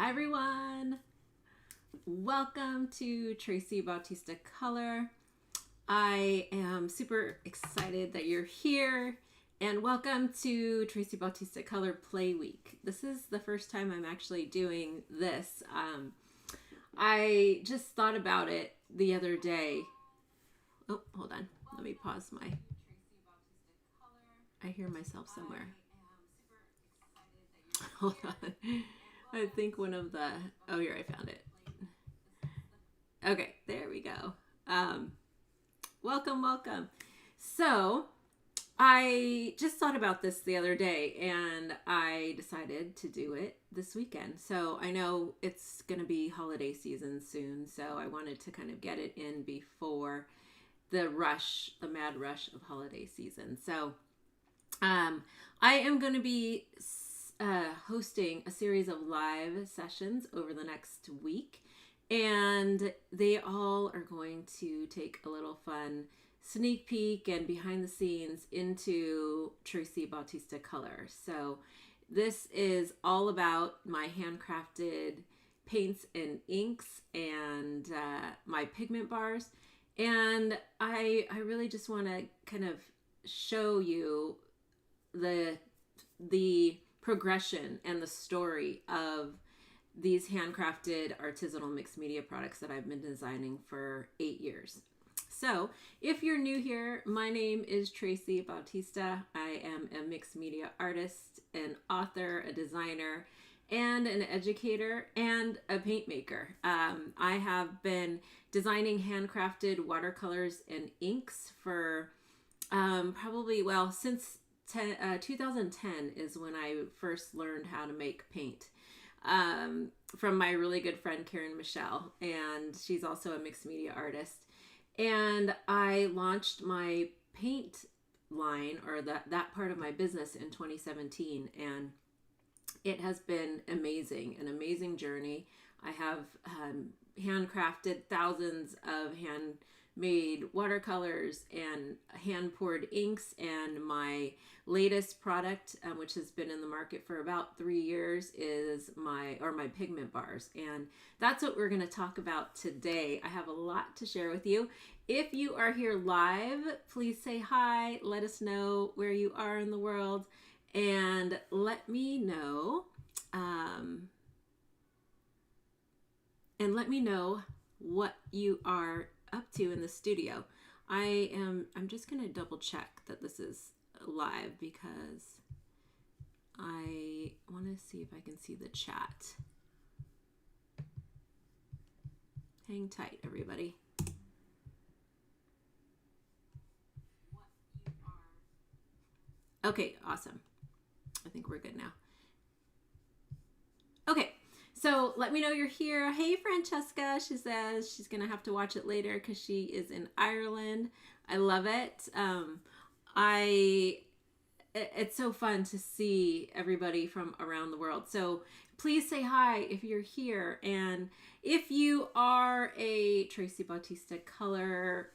Hi everyone, welcome to Traci Bautista Color. I am super excited that you're here and welcome to Traci Bautista Color Play Week. This is the first time I'm actually doing this. I just thought about it the other day. Oh, hold on. Let me pause my... I hear myself somewhere. Hold on. I think one of the... Oh, here, I found it. Okay, there we go. Welcome. So, I just thought about this the other day and I decided to do it this weekend. So, I know it's going to be holiday season soon, so I wanted to kind of get it in before the mad rush of holiday season. So, I am going to be hosting a series of live sessions over the next week. And they all are going to take a little fun sneak peek and behind the scenes into Traci Bautista Color. So this is all about my handcrafted paints and inks and my pigment bars. And I really just want to kind of show you the progression and the story of these handcrafted artisanal mixed media products that I've been designing for 8 years. So if you're new here, my name is Traci Bautista. I am a mixed media artist, an author, a designer, and an educator and a paint maker. I have been designing handcrafted watercolors and inks for since 2010 is when I first learned how to make paint. From my really good friend Karen Michelle, and she's also a mixed media artist. And I launched my paint line, or that part of my business, in 2017, and it has been amazing, an amazing journey. I have handcrafted thousands of handmade watercolors and hand poured inks, and my latest product, which has been in the market for about 3 years, is my pigment bars, and that's what we're going to talk about today. I have a lot to share with you. If you are here live, please say hi, let us know where you are in the world, and let me know what you are up to in the studio. I'm just going to double check that this is live because I want to see if I can see the chat. Hang tight, everybody. Okay, awesome. I think we're good now. Okay, so let me know you're here. Hey, Francesca. She says she's going to have to watch it later because she is in Ireland. I love it. It's so fun to see everybody from around the world. So please say hi if you're here. And if you are a Traci Bautista Color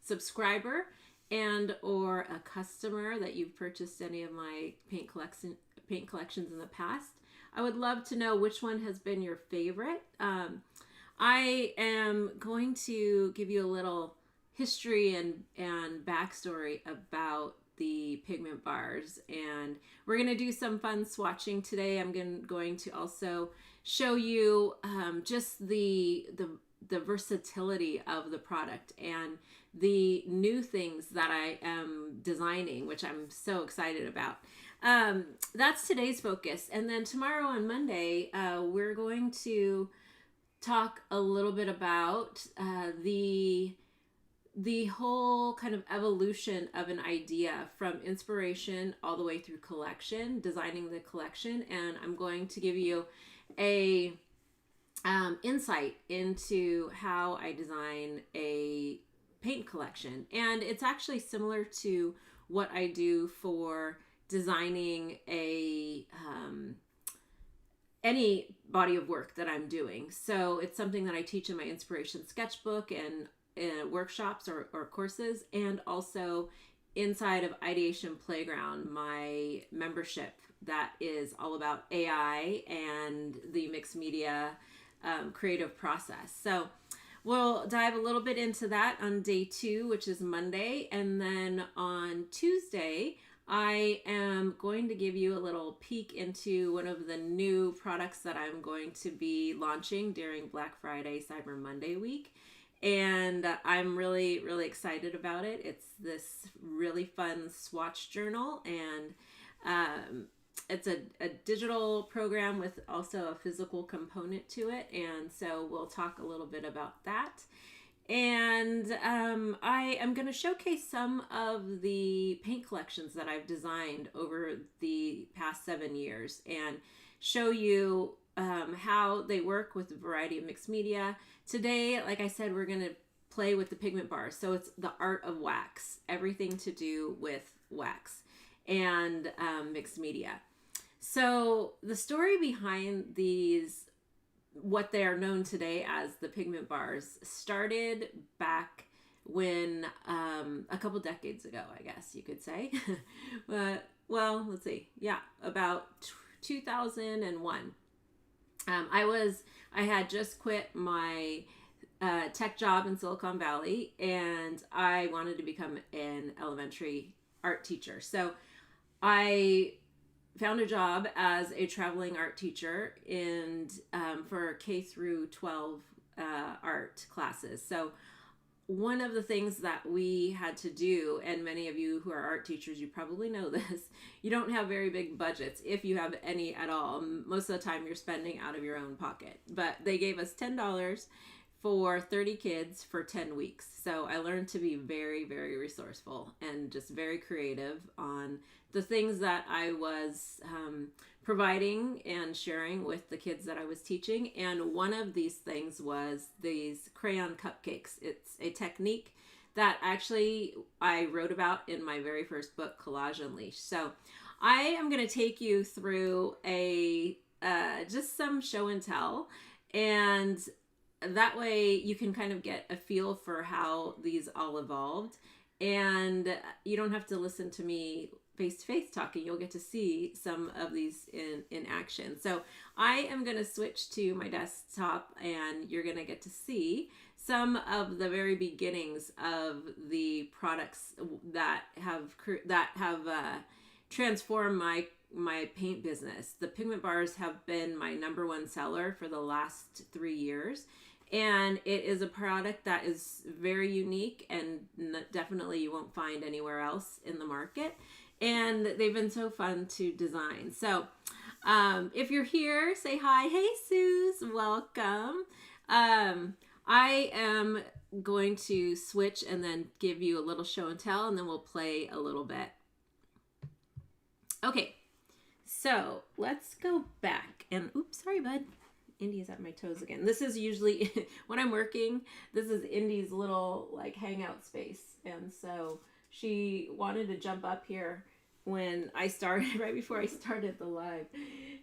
subscriber and or a customer that you've purchased any of my paint collections in the past, I would love to know which one has been your favorite. I am going to give you a little history and backstory about the pigment bars, and we're going to do some fun swatching today. I'm going to also show you just the versatility of the product and the new things that I am designing, which I'm so excited about. That's today's focus. And then tomorrow on Monday, we're going to talk a little bit about the whole kind of evolution of an idea from inspiration all the way through collection, designing the collection. And I'm going to give you a insight into how I design a paint collection. And it's actually similar to what I do for designing any body of work that I'm doing. So it's something that I teach in my inspiration sketchbook and workshops or courses, and also inside of Ideation Playground, my membership that is all about AI and the mixed media creative process. So we'll dive a little bit into that on day 2, which is Monday. And then on Tuesday, I am going to give you a little peek into one of the new products that I'm going to be launching during Black Friday, Cyber Monday week. And I'm really, really excited about it. It's this really fun swatch journal, and it's a digital program with also a physical component to it. And so we'll talk a little bit about that. And I am going to showcase some of the paint collections that I've designed over the past 7 years and show you how they work with a variety of mixed media. Today, like I said, we're going to play with the pigment bars. So it's the art of wax, everything to do with wax and mixed media. So the story behind these, what they are known today as the pigment bars, started back when a couple decades ago, I guess you could say. Well, let's see. Yeah, about 2001. I had just quit my tech job in Silicon Valley, and I wanted to become an elementary art teacher. So I found a job as a traveling art teacher and for K through 12 art classes. So one of the things that we had to do, and many of you who are art teachers, you probably know this, you don't have very big budgets, if you have any at all. Most of the time you're spending out of your own pocket. But they gave us $10 for 30 kids for 10 weeks. So I learned to be very, very resourceful and just very creative on the things that I was providing and sharing with the kids that I was teaching. And one of these things was these crayon cupcakes. It's a technique that actually I wrote about in my very first book, Collage Unleashed. So I am going to take you through a just some show and tell, and that way you can kind of get a feel for how these all evolved, and you don't have to listen to me face-to-face talking. You'll get to see some of these in action. So I am going to switch to my desktop, and you're going to get to see some of the very beginnings of the products that have transformed my paint business. The pigment bars have been my #1 seller for the last 3 years. And it is a product that is very unique and definitely you won't find anywhere else in the market. And they've been so fun to design. So if you're here, say hi. Hey, Suze, welcome. I am going to switch and then give you a little show and tell, and then we'll play a little bit. Okay, so let's go back. And oops, sorry, bud. Indy is at my toes again. This is usually when I'm working, this is Indy's little like hangout space. And so she wanted to jump up here when I started, right before I started the live.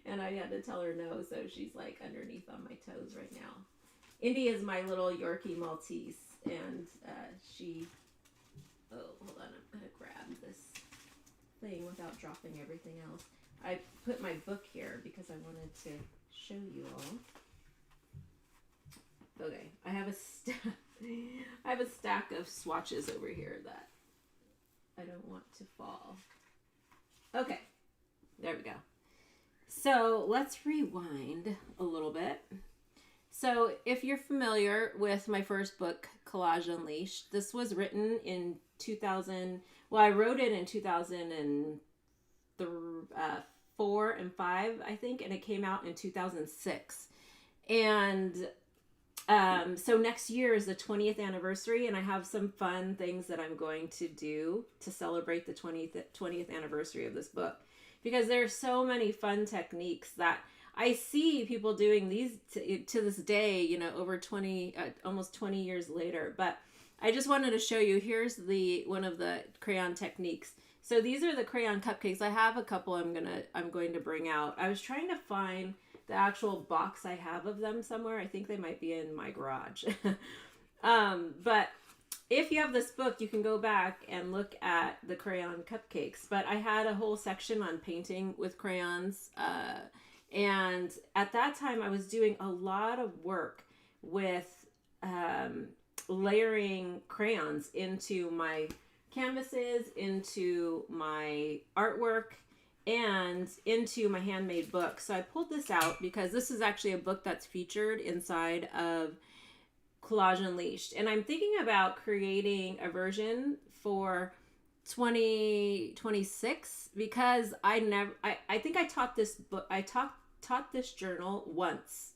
And I had to tell her no. So she's like underneath on my toes right now. Indy is my little Yorkie Maltese. And oh, hold on. I'm going to grab this thing without dropping everything else. I put my book here because I wanted to show you all. Okay, I have a stack of swatches over here that I don't want to fall. Okay, there we go. So let's rewind a little bit. So if you're familiar with my first book, Collage Unleashed, this was written in 2000. Well, I wrote it in 2004 and 5, I think, and it came out in 2006. And so next year is the 20th anniversary, and I have some fun things that I'm going to do to celebrate the 20th anniversary of this book, because there's so many fun techniques that I see people doing these to this day, you know, over almost 20 years later. But I just wanted to show you, here's one of the crayon techniques. So these are the crayon cupcakes. I have a couple I'm going to bring out. I was trying to find the actual box I have of them somewhere. I think they might be in my garage. But if you have this book, you can go back and look at the crayon cupcakes. But I had a whole section on painting with crayons. And at that time, I was doing a lot of work with layering crayons into my canvases, into my artwork, and into my handmade book. So I pulled this out because this is actually a book that's featured inside of Collage Unleashed. And I'm thinking about creating a version for 2026 because I think I taught this book, I taught this journal once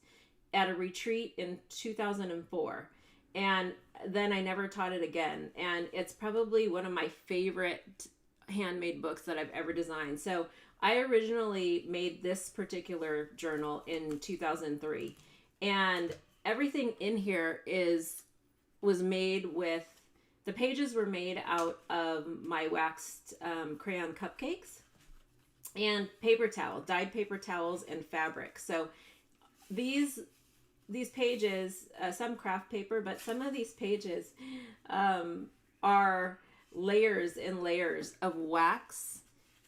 at a retreat in 2004. And then I never taught it again. And it's probably one of my favorite handmade books that I've ever designed. So I originally made this particular journal in 2003. And everything in here was made with, the pages were made out of my waxed crayon cupcakes and paper towel, dyed paper towels and fabric. So these pages, some craft paper, but some of these pages are layers and layers of wax,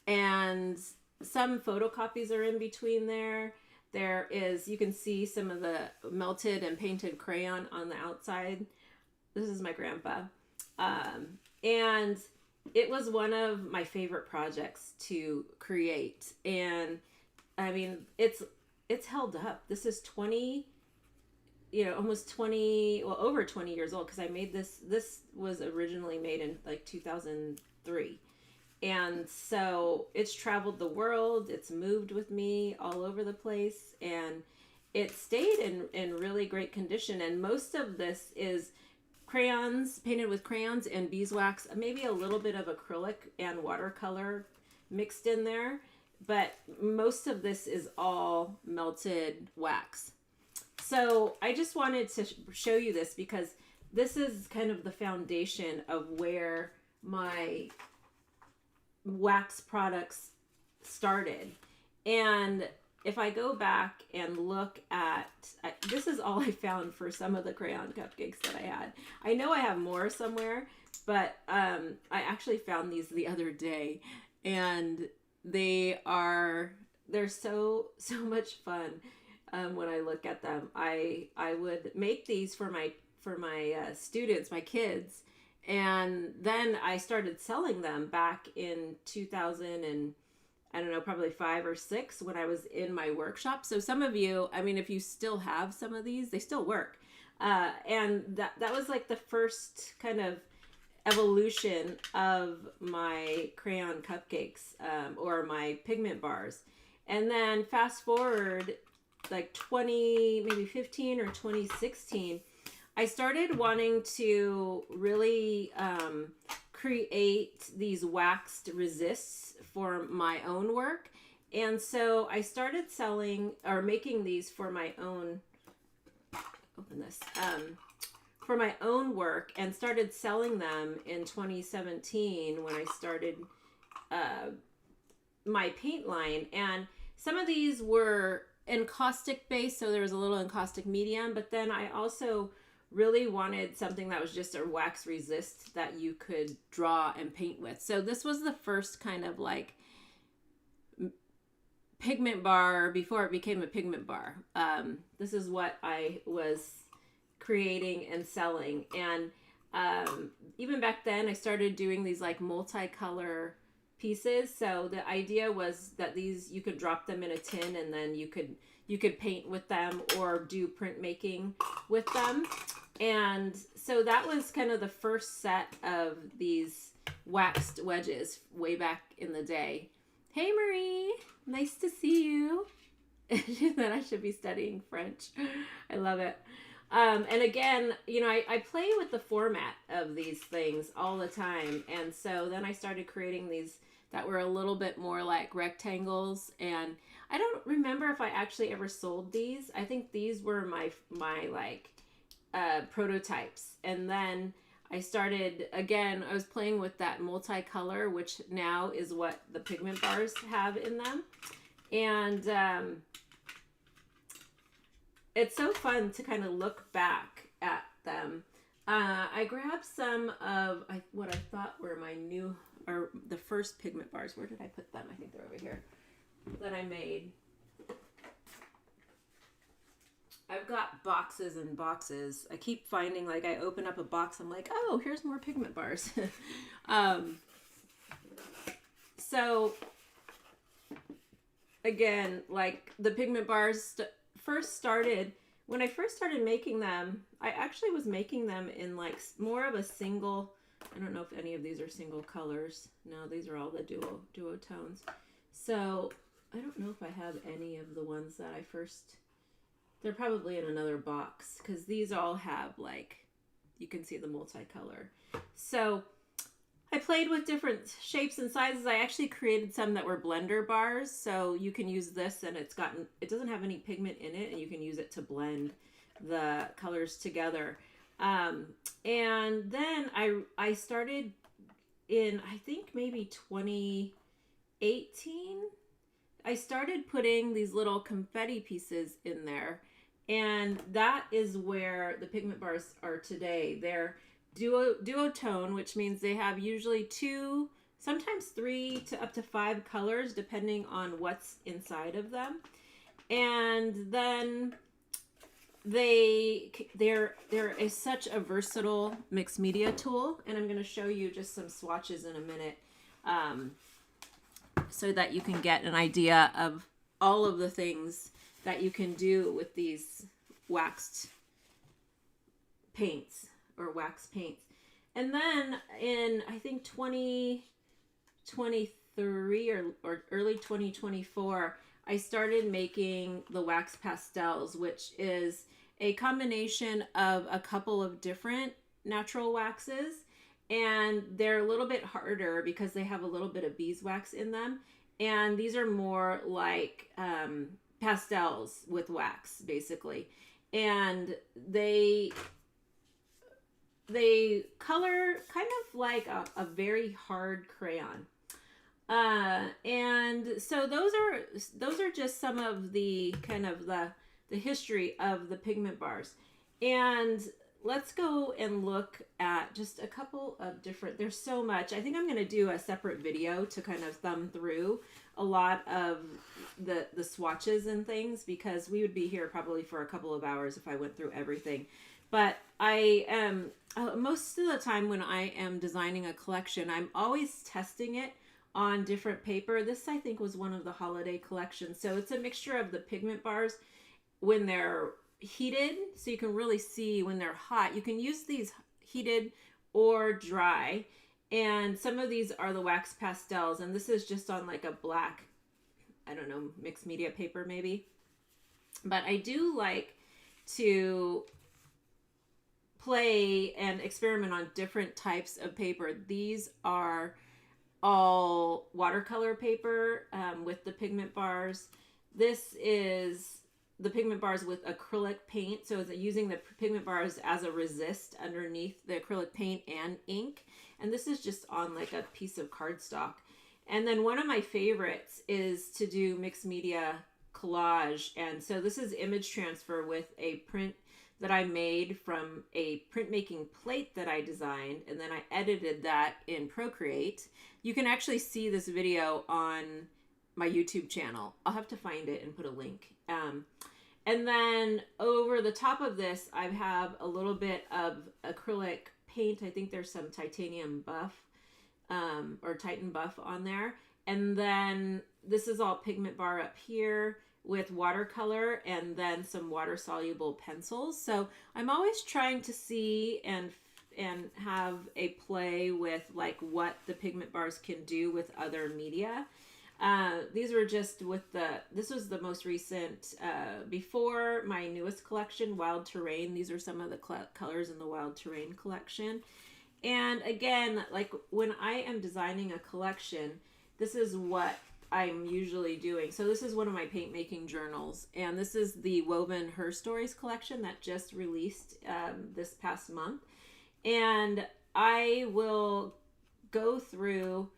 and some photocopies are in between there. There is, you can see some of the melted and painted crayon on the outside. This is my grandpa. And it was one of my favorite projects to create. And I mean, it's held up. This is 20, almost 20, well, over 20 years old, because I made this was originally made in like 2003. And so it's traveled the world, it's moved with me all over the place, and it stayed in really great condition. And most of this is crayons, painted with crayons and beeswax, maybe a little bit of acrylic and watercolor mixed in there. But most of this is all melted wax. So I just wanted to show you this because this is kind of the foundation of where my wax products started. And if I go back and look at, this is all I found for some of the crayon cupcakes that I had. I know I have more somewhere, but I actually found these the other day, and they're so much fun. When I look at them, I would make these for my students, my kids. And then I started selling them back in 2000 and I don't know, probably 5 or 6 when I was in my workshop. So some of you, I mean, if you still have some of these, they still work. And that was like the first kind of evolution of my crayon cupcakes, or my pigment bars. And then fast forward like 2015 or 2016, I started wanting to really create these waxed resists for my own work. And so I started selling or making these for my own, for my own work, and started selling them in 2017 when I started my paint line. And some of these were encaustic based, so there was a little encaustic medium, but then I also really wanted something that was just a wax resist that you could draw and paint with. So this was the first kind of like pigment bar before it became a pigment bar. This is what I was creating and selling. And even back then I started doing these like multicolor pieces. So the idea was that these, you could drop them in a tin and then you could paint with them or do printmaking with them. And so that was kind of the first set of these waxed wedges way back in the day. Hey Marie, nice to see you. She said I should be studying French. I love it. And again, I play with the format of these things all the time. And so then I started creating these that were a little bit more like rectangles. And I don't remember if I actually ever sold these. I think these were my like prototypes. And then I started, again, I was playing with that multicolor, which now is what the pigment bars have in them. And it's so fun to kind of look back at them. I grabbed some of what I thought were my new, or the first Pigment Bars. Where did I put them? I think they're over here, that I made. I've got boxes and boxes. I keep finding, like, I open up a box, I'm like, oh, here's more Pigment Bars. So again, like, the Pigment Bars first started, when I first started making them, I actually was making them in like more of a single, I don't know if any of these are single colors. No, these are all the duo tones. So I don't know if I have any of the ones that I first, they're probably in another box, because these all have, like, you can see the multicolor. So I played with different shapes and sizes. I actually created some that were blender bars, so you can use this, and it doesn't have any pigment in it, and you can use it to blend the colors together. And then I started in, I think maybe 2018, I started putting these little confetti pieces in there, and that is where the Pigment Bars are today. They're duotone, which means they have usually 2, sometimes 3 to up to 5 colors, depending on what's inside of them. And then there is such a versatile mixed media tool, and I'm going to show you just some swatches in a minute, so that you can get an idea of all of the things that you can do with these waxed paints, or wax paints. And then in, I think, 2023 or early 2024, I started making the wax pastels, which is a combination of a couple of different natural waxes, and they're a little bit harder because they have a little bit of beeswax in them, and these are more like pastels with wax, basically. And they color kind of like a very hard crayon. And so those are just some of the kind of the history of the Pigment Bars. And let's go and look at just a couple of different, there's so much. I think I'm going to do a separate video to kind of thumb through a lot of the swatches and things, because we would be here probably for a couple of hours if I went through everything. But I am, most of the time when I am designing a collection, I'm always testing it on different paper. This, I think, was one of the holiday collections. So it's a mixture of the Pigment Bars when they're heated, so you can really see when they're hot. You can use these heated or dry. And some of these are the wax pastels, and this is just on like a black, I don't know, mixed media paper maybe. But I do like to play and experiment on different types of paper. These are all watercolor paper with the Pigment Bars. This is the Pigment Bars with acrylic paint. So it's using the Pigment Bars as a resist underneath the acrylic paint and ink. And this is just on like a piece of cardstock. And then one of my favorites is to do mixed media collage. And so this is image transfer with a print that I made from a printmaking plate that I designed, and then I edited that in Procreate. You can actually see this video on my YouTube channel. I'll have to find it and put a link. And then over the top of this, I have a little bit of acrylic paint. I think there's some titanium buff or Titan buff on there. And then this is all Pigment Bar up here with watercolor, and then some water soluble pencils. So I'm always trying to see and have a play with like what the Pigment Bars can do with other media. These were just with this was the most recent, before my newest collection, Wild Terrain. These are some of the colors in the Wild Terrain collection. And again, like when I am designing a collection, this is what I'm usually doing. So this is one of my paint making journals, and this is the Woven Her Stories collection that just released this past month. And I will go through,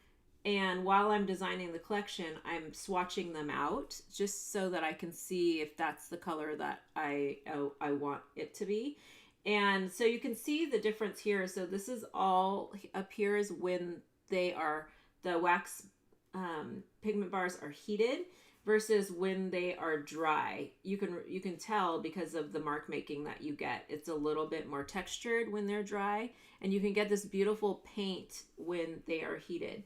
and while I'm designing the collection, I'm swatching them out just so that I can see if that's the color that I want it to be. And so you can see the difference here. So this is all appears when they are, the wax pigment bars are heated versus when they are dry. You can tell because of the mark making that you get. It's a little bit more textured when they're dry, and you can get this beautiful paint when they are heated.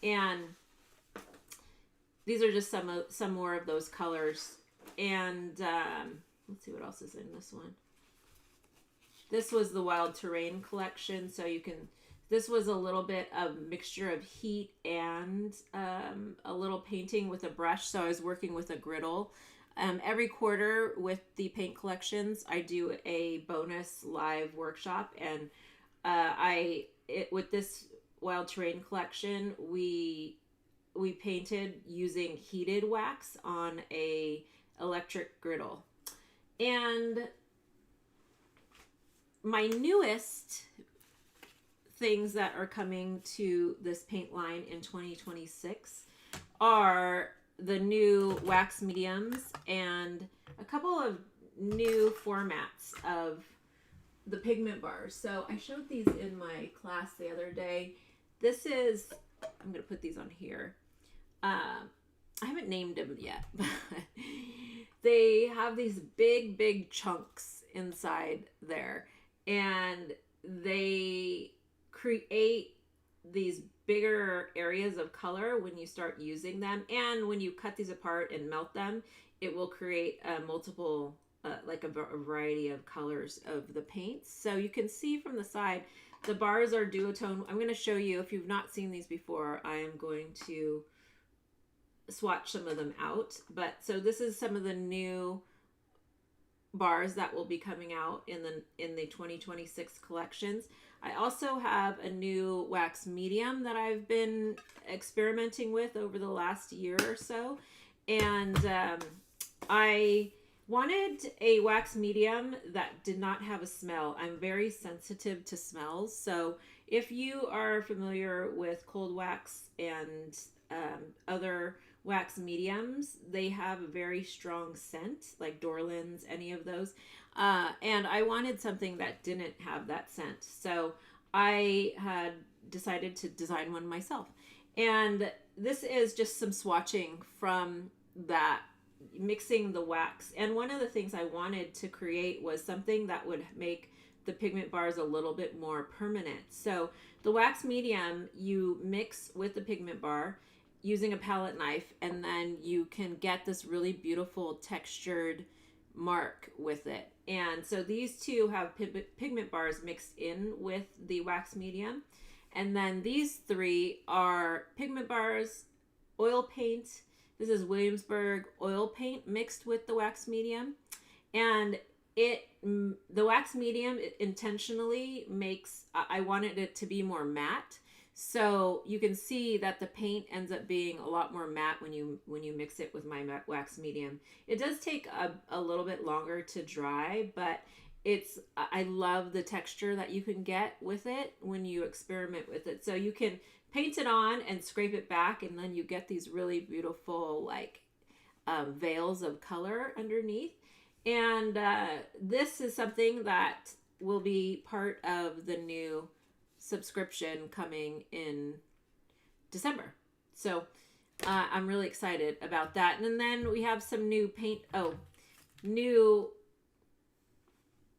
And these are just some more of those colors. And let's see what else is in this one. This was the Wild Terrain collection, so you can. This was a little bit of mixture of heat and a little painting with a brush. So I was working with a griddle. Every quarter with the paint collections, I do a bonus live workshop, and with this Wild Terrain collection, we painted using heated wax on a electric griddle. And my newest things that are coming to this paint line in 2026 are the new wax mediums and a couple of new formats of the pigment bars. So I showed these in my class the other day. This is, I'm going to put these on here. I haven't named them yet, but they have these big chunks inside there, and they create these bigger areas of color when you start using them. And when you cut these apart and melt them, it will create multiple, like a variety of colors of the paints. So you can see from the side, the bars are duotone. I'm going to show you, if you've not seen these before, I am going to swatch some of them out. But so this is some of the new bars that will be coming out in the 2026 collections. I also have a new wax medium that I've been experimenting with over the last year or so, and I wanted a wax medium that did not have a smell. I'm very sensitive to smells, so if you are familiar with cold wax and other wax mediums, they have a very strong scent, like Dorland's, any of those. And I wanted something that didn't have that scent. So I had decided to design one myself. And this is just some swatching from that, mixing the wax. And one of the things I wanted to create was something that would make the pigment bars a little bit more permanent. So the wax medium you mix with the pigment bar using a palette knife, and then you can get this really beautiful textured mark with it. And so these two have pigment bars mixed in with the wax medium. And then these three are pigment bars, oil paint. This is Williamsburg oil paint mixed with the wax medium. And the wax medium, it intentionally makes, I wanted it to be more matte. So you can see that the paint ends up being a lot more matte when you mix it with my wax medium. It does take a little bit longer to dry, but I love the texture that you can get with it when you experiment with it. So you can paint it on and scrape it back, and then you get these really beautiful like veils of color underneath. And this is something that will be part of the new subscription coming in December. So I'm really excited about that. And then we have some new new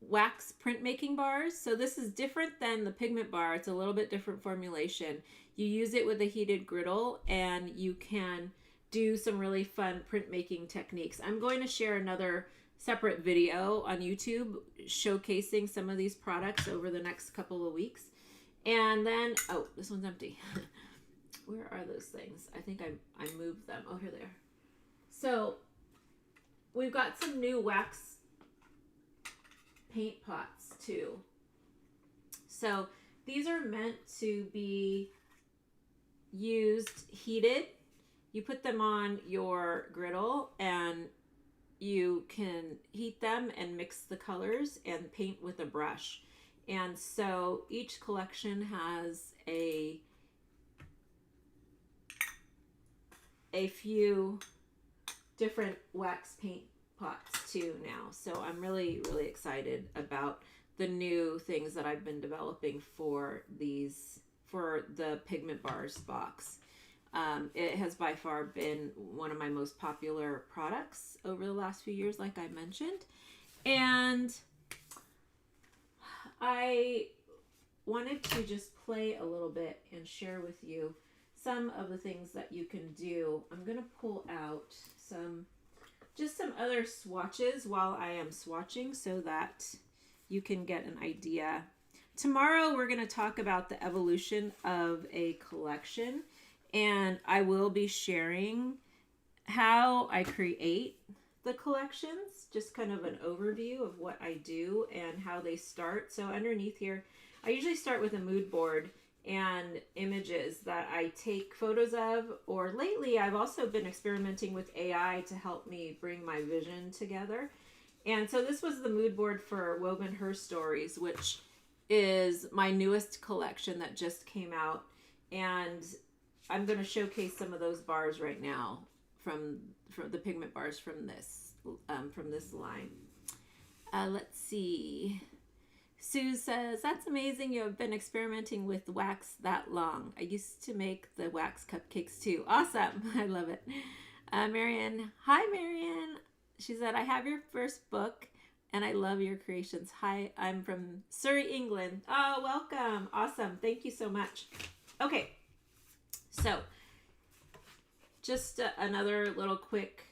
wax printmaking bars. So this is different than the pigment bar. It's a little bit different formulation. You use it with a heated griddle, and you can do some really fun printmaking techniques. I'm going to share another separate video on YouTube showcasing some of these products over the next couple of weeks. And then, oh, this one's empty. Where are those things? I think I moved them. Oh, here they are. So we've got some new wax paint pots too. So these are meant to be used heated. You put them on your griddle, and you can heat them and mix the colors and paint with a brush. And so each collection has a few different wax paint pots too now. So I'm really, really excited about the new things that I've been developing for the Pigment Bars box. It has by far been one of my most popular products over the last few years, like I mentioned. And I wanted to just play a little bit and share with you some of the things that you can do. I'm going to pull out some other swatches while I am swatching so that you can get an idea. Tomorrow we're going to talk about the evolution of a collection, and I will be sharing how I create the collections, just kind of an overview of what I do and how they start. So underneath here, I usually start with a mood board and images that I take photos of, or lately I've also been experimenting with AI to help me bring my vision together. And so this was the mood board for Woven Her Stories, which is my newest collection that just came out. And I'm going to showcase some of those bars right now from the pigment bars from this line. Let's see. Sue says, that's amazing you have been experimenting with wax that long. I used to make the wax cupcakes too. Awesome. I love it. Marianne. Hi, Marianne. She said, I have your first book and I love your creations. Hi, I'm from Surrey, England. Oh, welcome. Awesome. Thank you so much. Okay. So just another little quick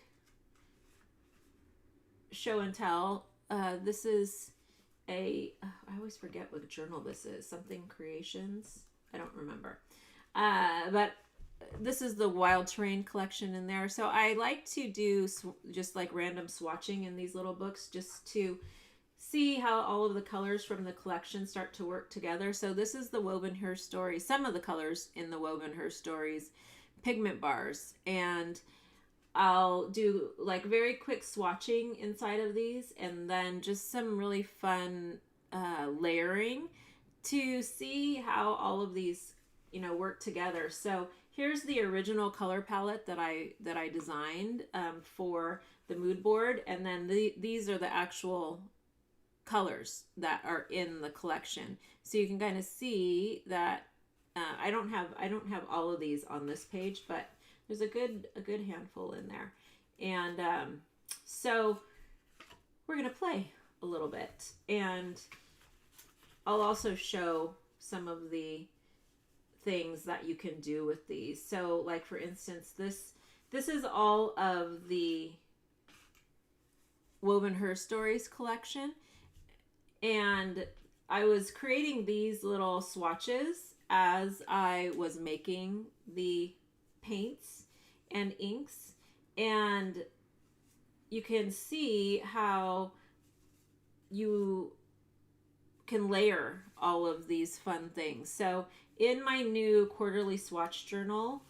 show and tell. This is I always forget what journal this is. Something Creations. I don't remember. But this is the Wild Terrain collection in there. So I like to do just like random swatching in these little books just to see how all of the colors from the collection start to work together. So this is the Woven Her Stories. Some of the colors in the Woven Her Stories Pigment Bars. And I'll do like very quick swatching inside of these and then just some really fun layering to see how all of these, work together. So here's the original color palette that I designed for the mood board, and then these are the actual colors that are in the collection. So you can kind of see that I don't have all of these on this page, but there's a good handful in there. And so we're going to play a little bit. And I'll also show some of the things that you can do with these. So like for instance, this is all of the Woven Her Stories collection. And I was creating these little swatches as I was making the paints and inks, and you can see how you can layer all of these fun things. So in my new quarterly swatch journal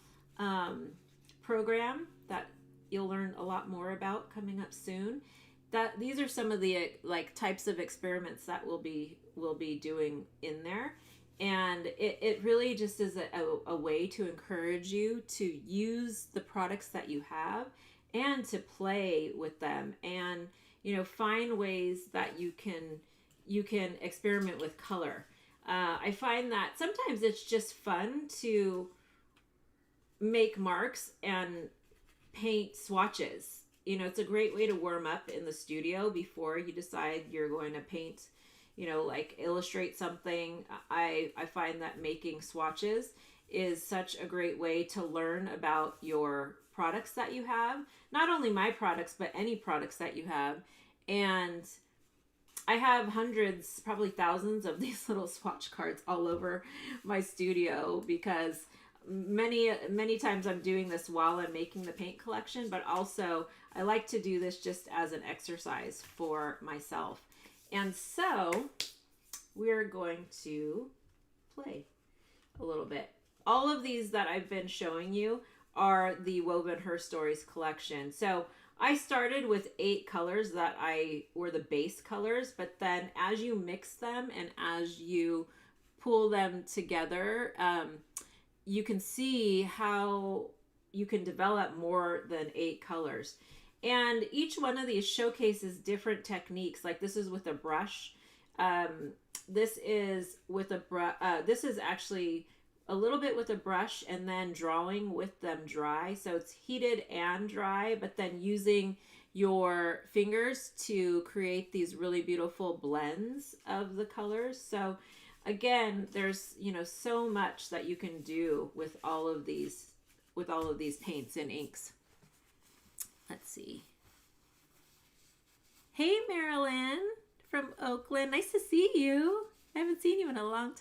program that you'll learn a lot more about coming up soon, that these are some of the like types of experiments that we'll be doing in there. And it really just is a way to encourage you to use the products that you have and to play with them and, find ways that you can experiment with color. I find that sometimes it's just fun to make marks and paint swatches. It's a great way to warm up in the studio before you decide you're going to paint, like illustrate something. I find that making swatches is such a great way to learn about your products that you have. Not only my products, but any products that you have. And I have hundreds, probably thousands of these little swatch cards all over my studio because many times I'm doing this while I'm making the paint collection, but also I like to do this just as an exercise for myself. And so we're going to play a little bit. All of these that I've been showing you are the Woven Her Stories collection. So I started with 8 colors that were the base colors, but then as you mix them and as you pull them together, you can see how you can develop more than 8 colors. And each one of these showcases different techniques. Like this is with a brush. This is with a brush. This is actually a little bit with a brush and then drawing with them dry. So it's heated and dry, but then using your fingers to create these really beautiful blends of the colors. So again, there's, you know, so much that you can do with all of these paints and inks. Let's see. Hey, Marilyn from Oakland. Nice to see you. I haven't seen you in a long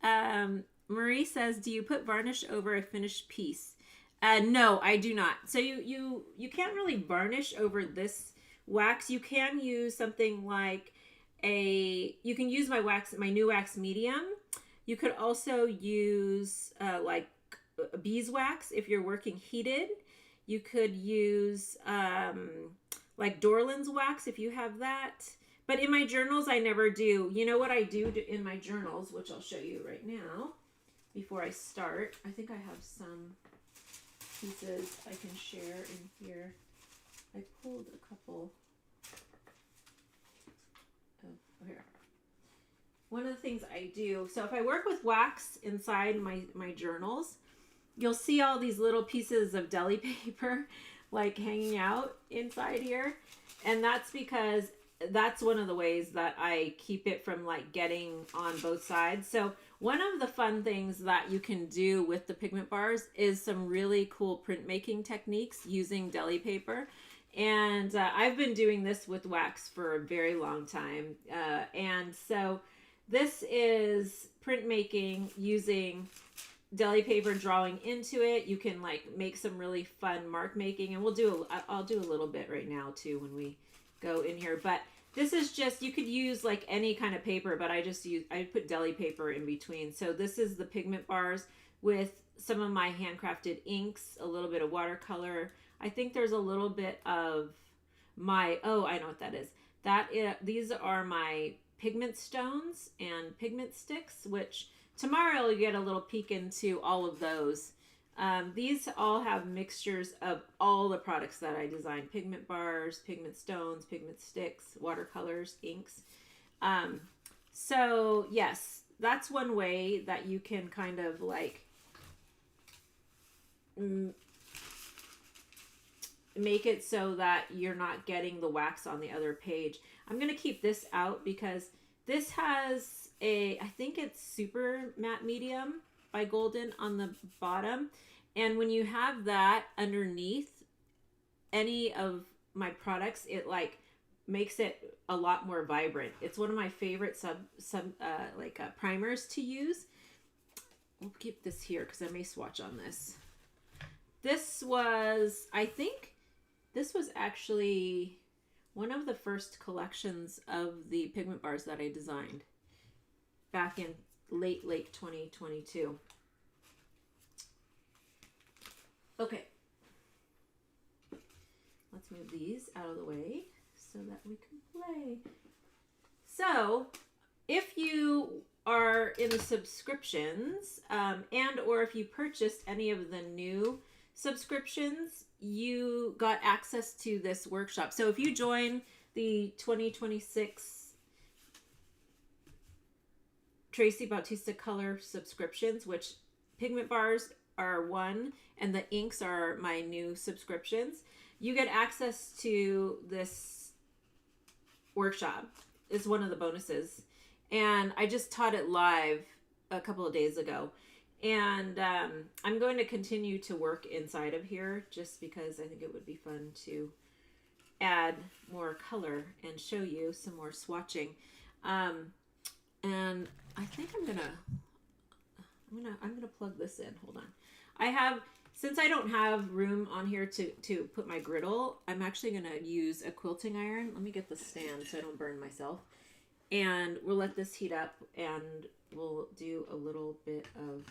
time. Marie says, do you put varnish over a finished piece? No, I do not. So you can't really varnish over this wax. You can use something like you can use my new wax medium. You could also use like beeswax if you're working heated. You could use like Dorland's wax if you have that. But in my journals, I never do. You know what I do in my journals, which I'll show you right now before I start. I think I have some pieces I can share in here. I pulled a couple. Oh, here. One of the things I do, so if I work with wax inside my journals, you'll see all these little pieces of deli paper like hanging out inside here. And that's because that's one of the ways that I keep it from like getting on both sides. So one of the fun things that you can do with the pigment bars is some really cool printmaking techniques using deli paper. And I've been doing this with wax for a very long time. And so this is printmaking using deli paper, drawing into it. You can like make some really fun mark making, and I'll do a little bit right now too when we go in here. But this is just, you could use like any kind of paper, but I put deli paper in between. So this is the pigment bars with some of my handcrafted inks, a little bit of watercolor. I think there's a little bit of my, oh, I know what that is. These are my pigment stones and pigment sticks, which tomorrow you'll get a little peek into all of those. These all have mixtures of all the products that I designed: pigment bars, pigment stones, pigment sticks, watercolors, inks. So yes, that's one way that you can kind of like make it so that you're not getting the wax on the other page. I'm going to keep this out because this has I think it's super matte medium by Golden on the bottom. And when you have that underneath any of my products, it like makes it a lot more vibrant. It's one of my favorite primers to use. We'll keep this here because I may swatch on this. I think this was actually one of the first collections of the pigment bars that I designed back in late 2022. Okay, let's move these out of the way so that we can play. So if you are in the subscriptions and or if you purchased any of the new subscriptions, you got access to this workshop. So if you join the 2026 Traci Bautista color subscriptions, which pigment bars are one and the inks are my new subscriptions, you get access to this workshop. It's one of the bonuses, and I just taught it live a couple of days ago. And I'm going to continue to work inside of here just because I think it would be fun to add more color and show you some more swatching. And I think I'm gonna plug this in. Hold on. Since I don't have room on here to put my griddle, I'm actually gonna use a quilting iron. Let me get the stand so I don't burn myself. And we'll let this heat up and we'll do a little bit of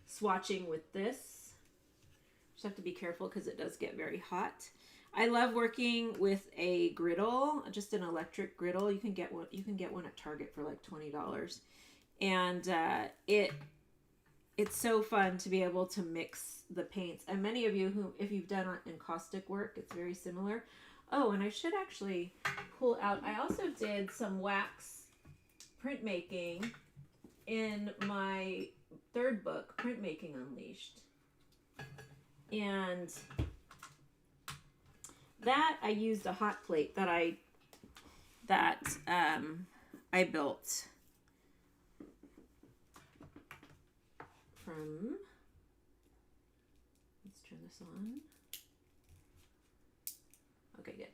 swatching with this. Just have to be careful because it does get very hot. I love working with a griddle, just an electric griddle. You can get one at Target for like $20. And it's so fun to be able to mix the paints. And many of you if you've done encaustic work, it's very similar. Oh, and I should actually pull out, I also did some wax printmaking in my third book, Printmaking Unleashed. And that I used a hot plate that I built from, let's turn this on. Okay, good.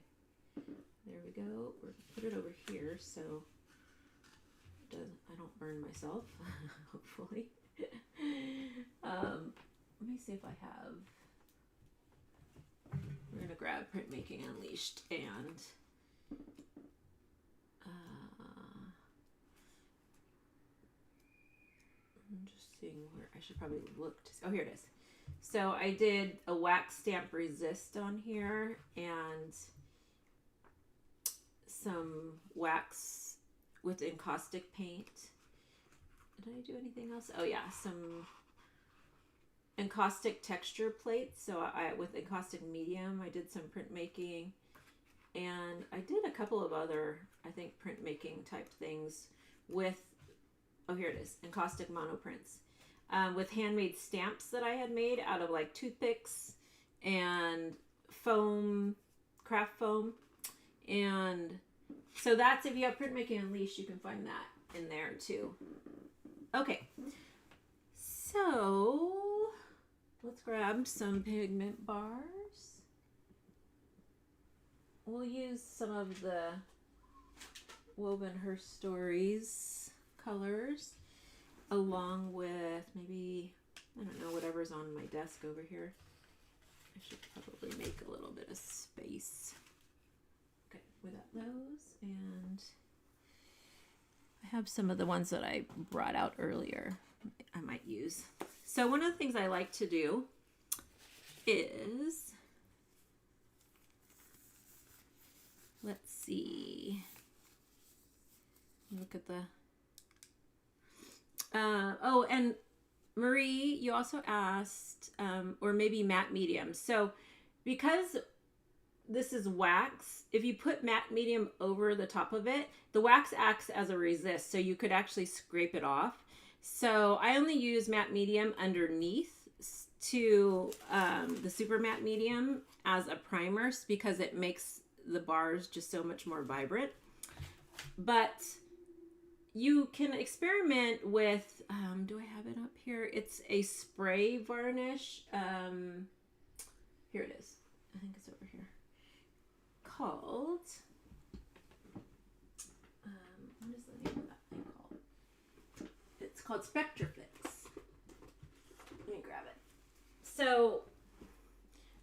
There we go. We're gonna put it over here so I don't burn myself, hopefully. Let me see if I have. We're gonna grab Printmaking Unleashed and I'm just seeing where I should probably look to see. Oh, here it is. So I did a wax stamp resist on here and some wax with encaustic paint. Did I do anything else? Oh yeah, some encaustic texture plates. So with encaustic medium, I did some printmaking, and I did a couple of other, I think, printmaking type things with, oh here it is, encaustic monoprints. With handmade stamps that I had made out of like toothpicks and foam, craft foam. And so that's, if you have Printmaking Unleashed, you can find that in there too. Okay, so let's grab some pigment bars. We'll use some of the Woven Her Stories colors along with maybe, I don't know, whatever's on my desk over here. I should probably make a little bit of space. Okay, we got those, and I have some of the ones that I brought out earlier I might use. So one of the things I like to do is, let's see, look at the, oh, and Marie, you also asked, or maybe matte medium. So because this is wax, if you put matte medium over the top of it, the wax acts as a resist, so you could actually scrape it off. So I only use matte medium underneath to the super matte medium as a primer because it makes the bars just so much more vibrant. But you can experiment with, do I have it up here? It's a spray varnish. Here it is. I think it's over here. Called, what is the name of that thing called? It's called Spectrafix. Let me grab it. So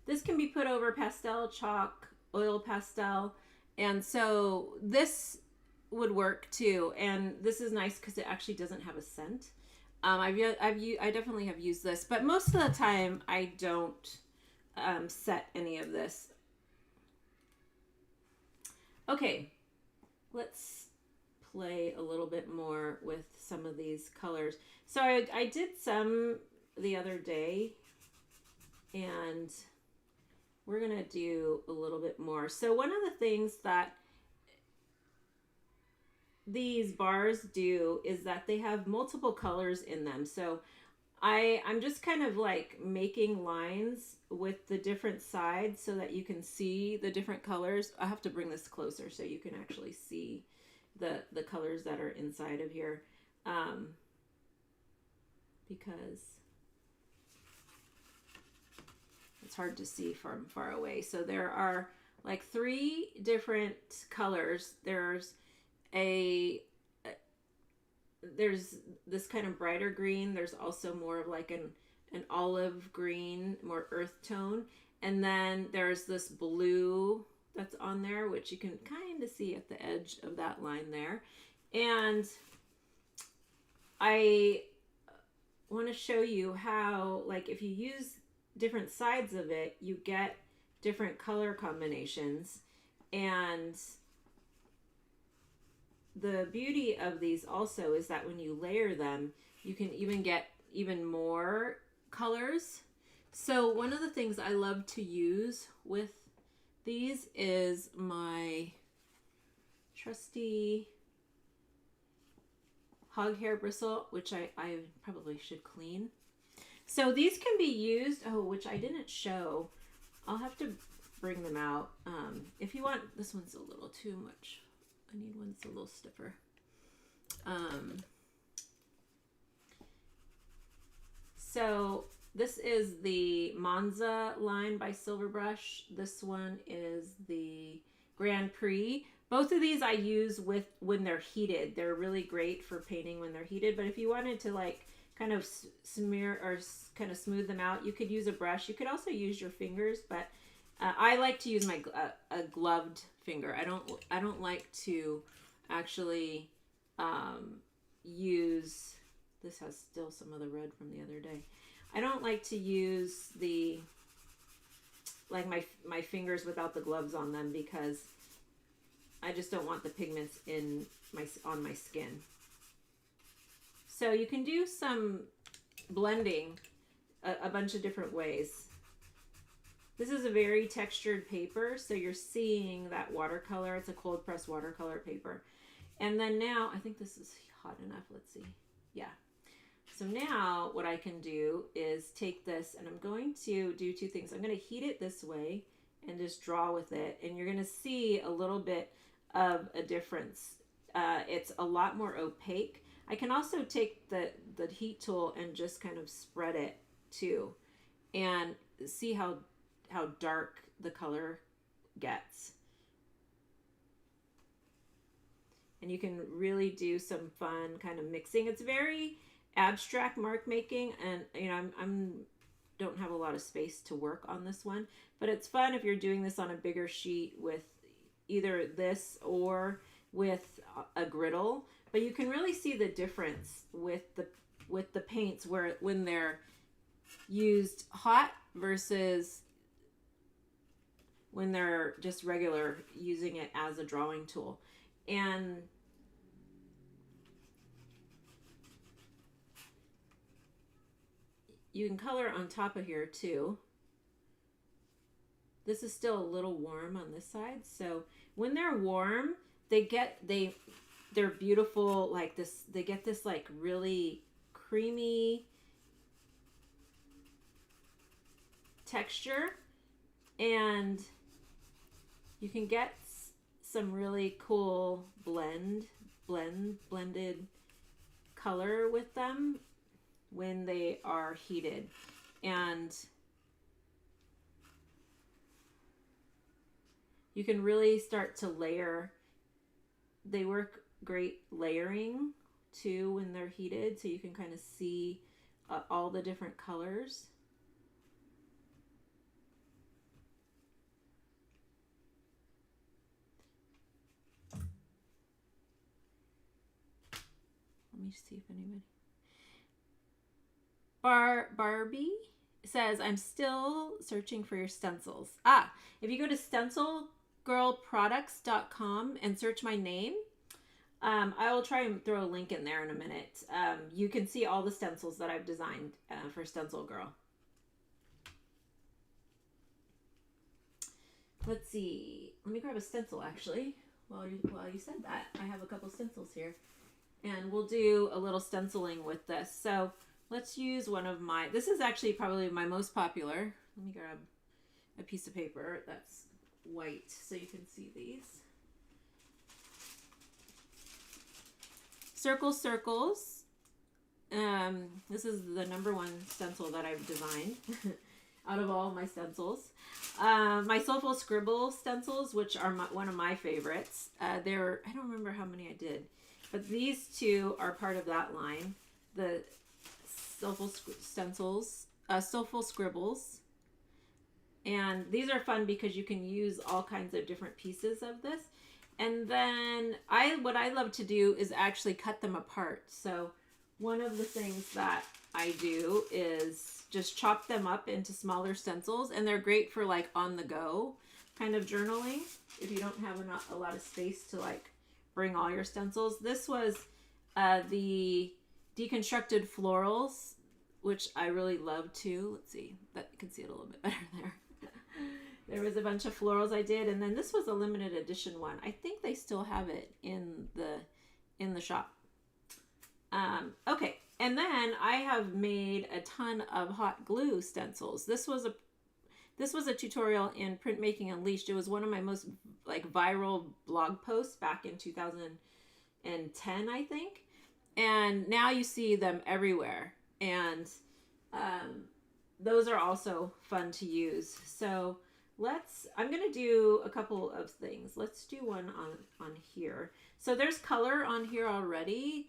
this can be put over pastel, chalk, oil pastel, and so this would work too. And this is nice because it actually doesn't have a scent. I definitely have used this, but most of the time I don't set any of this. Okay, let's play a little bit more with some of these colors. So I did some the other day, and we're gonna do a little bit more. So one of the things that these bars do is that they have multiple colors in them. So I'm just kind of like making lines with the different sides so that you can see the different colors. I have to bring this closer so you can actually see the colors that are inside of here, because it's hard to see from far away. So there are like 3 different colors. There's this kind of brighter green. There's also more of like an olive green, more earth tone. And then there's this blue that's on there, which you can kind of see at the edge of that line there. And I want to show you how, like, if you use different sides of it, you get different color combinations. And the beauty of these also is that when you layer them, you can even get even more colors. So one of the things I love to use with these is my trusty hog hair bristle, which I probably should clean. So these can be used, oh, which I didn't show. I'll have to bring them out. If you want, this one's a little too much. I need one that's a little stiffer. So this is the Monza line by Silverbrush. This one is the Grand Prix. Both of these I use with when they're heated. They're really great for painting when they're heated. But if you wanted to like kind of smear or kind of smooth them out, you could use a brush. You could also use your fingers, but I like to use my a gloved finger. I don't like to actually use. This has still some of the red from the other day. I don't like to use the like my fingers without the gloves on them because I just don't want the pigments on my skin. So you can do some blending a bunch of different ways. This is a very textured paper, so you're seeing that watercolor. It's a cold press watercolor paper. And then now, I think this is hot enough. Let's see. Yeah. So now what I can do is take this, and I'm going to do two things. I'm going to heat it this way and just draw with it. And you're going to see a little bit of a difference. It's a lot more opaque. I can also take the heat tool and just kind of spread it too and see how dark the color gets. And you can really do some fun kind of mixing. It's very abstract mark making, and you know I'm don't have a lot of space to work on this one, but it's fun if you're doing this on a bigger sheet with either this or with a griddle. But you can really see the difference with the paints when they're used hot versus when they're just regular, using it as a drawing tool. And you can color on top of here too. This is still a little warm on this side, so when they're warm, they're beautiful like this. They get this like really creamy texture, and you can get some really cool blended color with them when they are heated. And you can really start to layer. They work great layering too when they're heated, so you can kind of see all the different colors. Let me see if anybody. Barbie says, I'm still searching for your stencils. If you go to stencilgirlproducts.com and search my name, I will try and throw a link in there in a minute. You can see all the stencils that I've designed for Stencil Girl. Let's see. Let me grab a stencil actually. While you said that, I have a couple stencils here. And we'll do a little stenciling with this. So let's use one of my, this is actually probably my most popular. Let me grab a piece of paper that's white so you can see these. Circle Circles. This is the #1 stencil that I've designed out of all my stencils. My Soulful Scribble stencils, which are one of my favorites. I don't remember how many I did, but these two are part of that line. The Soulful Stencils, Soulful Scribbles. And these are fun because you can use all kinds of different pieces of this. And then what I love to do is actually cut them apart. So one of the things that I do is just chop them up into smaller stencils, and they're great for like on the go kind of journaling if you don't have a lot of space to like bring all your stencils. This was the Deconstructed Florals, which I really love too. Let's see, you can see it a little bit better there. There was a bunch of florals I did, and then this was a limited edition one. I think they still have it in the shop. Okay, and then I have made a ton of hot glue stencils. This was a tutorial in Printmaking Unleashed. It was one of my most like viral blog posts back in 2010, I think. And now you see them everywhere. And those are also fun to use. So I'm going to do a couple of things. Let's do one on here. So there's color on here already.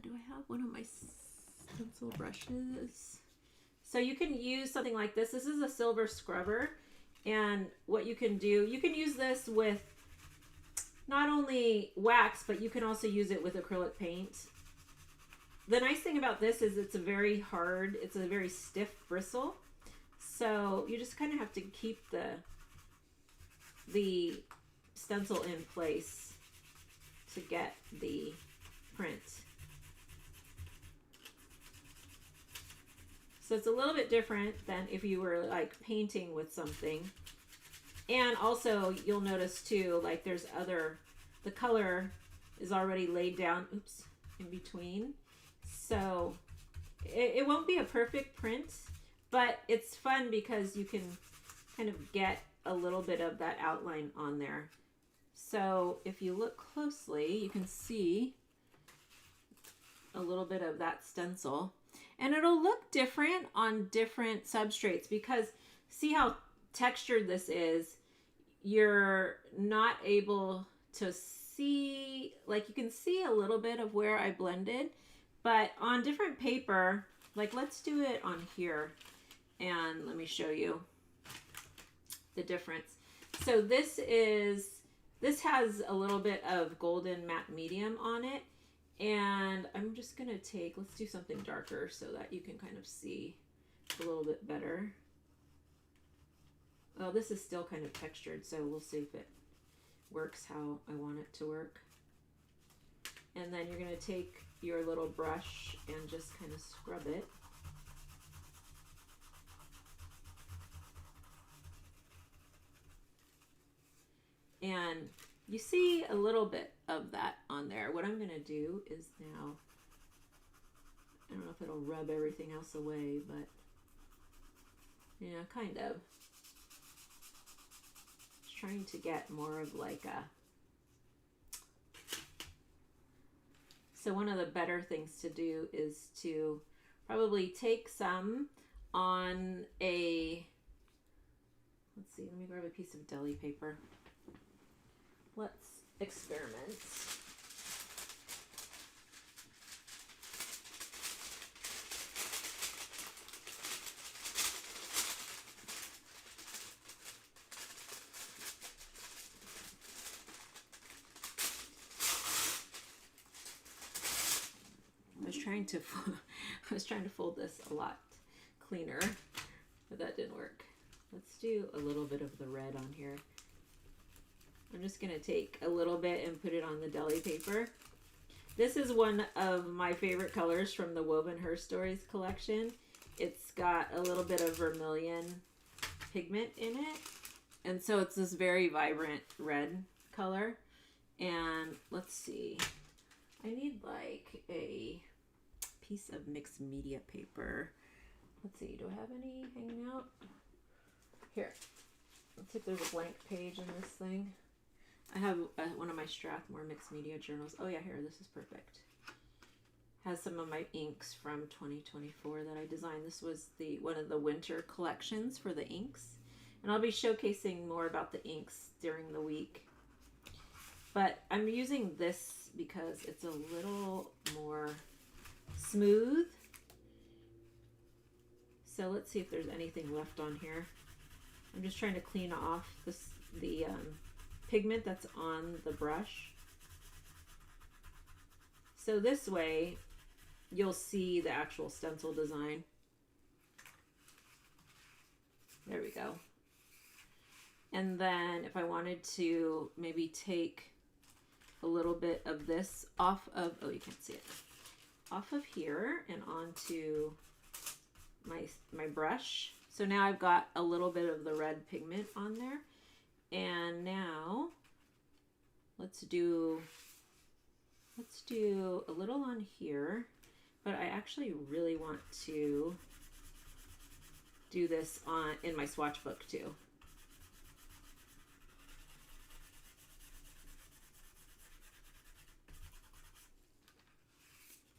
Do I have one of my stencil brushes? So you can use something like this. This is a silver scrubber. And what you can do, you can use this with not only wax, but you can also use it with acrylic paint. The nice thing about this is it's a very stiff bristle. So you just kind of have to keep the stencil in place to get the print. So it's a little bit different than if you were like painting with something. And also you'll notice too, like the color is already laid down, in between. So it won't be a perfect print, but it's fun because you can kind of get a little bit of that outline on there. So if you look closely, you can see a little bit of that stencil. And it'll look different on different substrates because see how textured this is? You're not able to see, like you can see a little bit of where I blended, but on different paper, like let's do it on here and let me show you the difference. So this has a little bit of golden matte medium on it. And I'm just going to let's do something darker so that you can kind of see a little bit better. Well, this is still kind of textured, so we'll see if it works how I want it to work. And then you're going to take your little brush and just kind of scrub it. And you see a little bit of that on there. What I'm going to do is now, I don't know if it'll rub everything else away, but yeah, kind of. Just trying to get more of like a, so one of the better things to do is to probably take some on a, let's see, let me grab a piece of deli paper. Let's experiment. I was trying to fold this a lot cleaner, but that didn't work. Let's do a little bit of the red on here. I'm just going to take a little bit and put it on the deli paper. This is one of my favorite colors from the Woven Her Stories collection. It's got a little bit of vermilion pigment in it. And so it's this very vibrant red color. And let's see. I need like a piece of mixed media paper. Let's see. Do I have any hanging out? Here. Let's see if there's a blank page in this thing. I have one of my Strathmore mixed media journals. Oh yeah, here, this is perfect. Has some of my inks from 2024 that I designed. This was one of the winter collections for the inks. And I'll be showcasing more about the inks during the week. But I'm using this because it's a little more smooth. So let's see if there's anything left on here. I'm just trying to clean off the pigment that's on the brush. So this way you'll see the actual stencil design. There we go. And then if I wanted to maybe take a little bit of this off of, oh, you can't see it, off of here and onto my brush. So now I've got a little bit of the red pigment on there. And now let's do let's do a little on here, but I actually really want to do this in my swatch book too.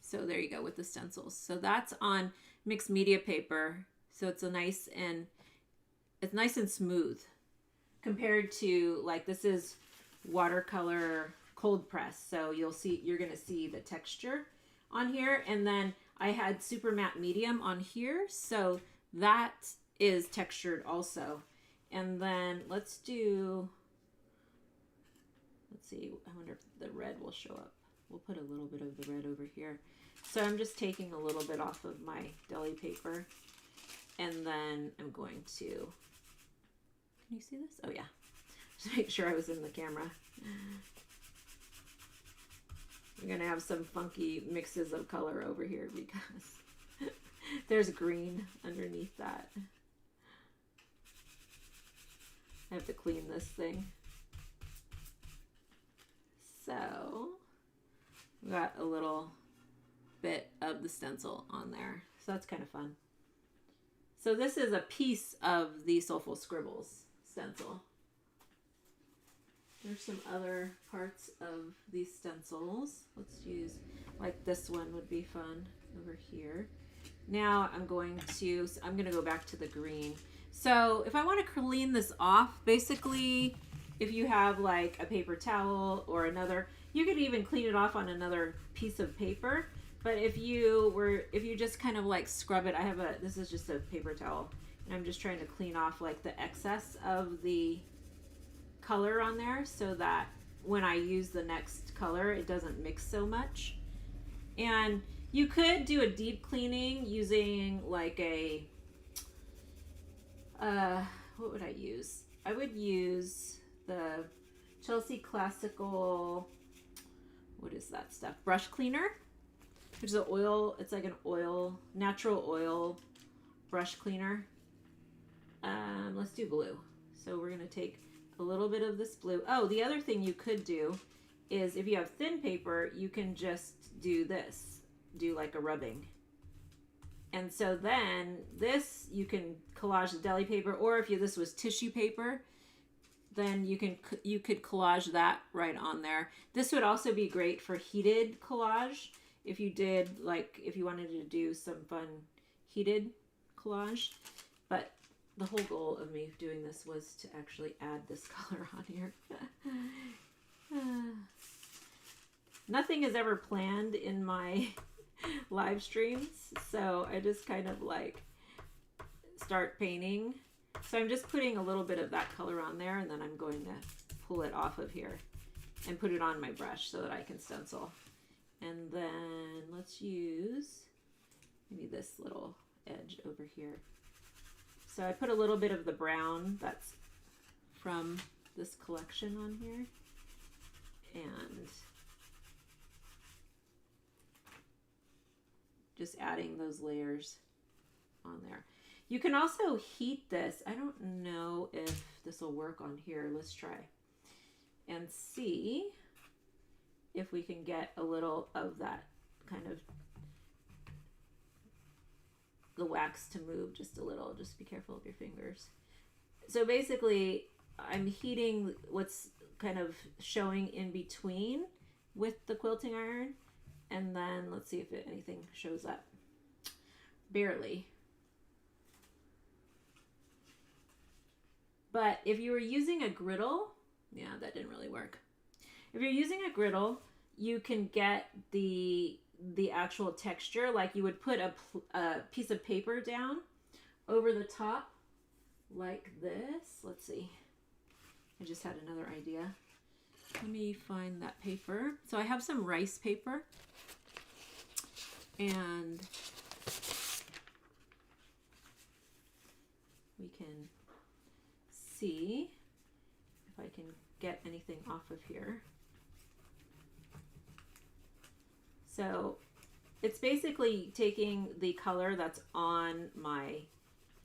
So there you go with the stencils. So that's on mixed media paper. So it's nice and smooth compared to, like, this is watercolor cold press. So you're going to see the texture on here. And then I had super matte medium on here. So that is textured also. And then let's see, I wonder if the red will show up. We'll put a little bit of the red over here. So I'm just taking a little bit off of my deli paper, and then I'm going to, can you see this? Oh yeah, just make sure I was in the camera. We're gonna have some funky mixes of color over here because there's green underneath that. I have to clean this thing. So we got a little bit of the stencil on there. So that's kind of fun. So this is a piece of the Soulful Scribbles stencil. There's some other parts of these stencils. Let's use, like this one would be fun over here. Now I'm going to go back to the green. So if I want to clean this off, basically, if you have like a paper towel or another, you could even clean it off on another piece of paper. But if you just kind of like scrub it, this is just a paper towel, and I'm just trying to clean off like the excess of the color on there so that when I use the next color, it doesn't mix so much. And you could do a deep cleaning using like a, what would I use? I would use the Chelsea Classical, what is that stuff? Brush cleaner, which is an oil, it's like an oil, natural oil brush cleaner. Let's do blue. So we're gonna take a little bit of this blue. Oh, the other thing you could do is if you have thin paper, you can just do this, do like a rubbing. And so then this, you can collage the deli paper, or if this was tissue paper, then you could collage that right on there. This would also be great for heated collage. If you did, like, if you wanted to do some fun heated collage. But the whole goal of me doing this was to actually add this color on here. Nothing is ever planned in my live streams, so I just kind of like start painting. So I'm just putting a little bit of that color on there, and then I'm going to pull it off of here and put it on my brush so that I can stencil. And then let's use maybe this little edge over here. So I put a little bit of the brown that's from this collection on here, and just adding those layers on there. You can also heat this. I don't know if this will work on here. Let's try and see if we can get a little of that kind of the wax to move just a little. Just be careful of your fingers. So basically I'm heating what's kind of showing in between with the quilting iron, and then let's see if anything shows up. Barely. But if you were using a griddle, yeah, that didn't really work. If you're using a griddle, you can get the actual texture, like you would put a piece of paper down over the top like this. Let's see. I just had another idea. Let me find that paper. So I have some rice paper, and we can see if I can get anything off of here. So it's basically taking the color that's on my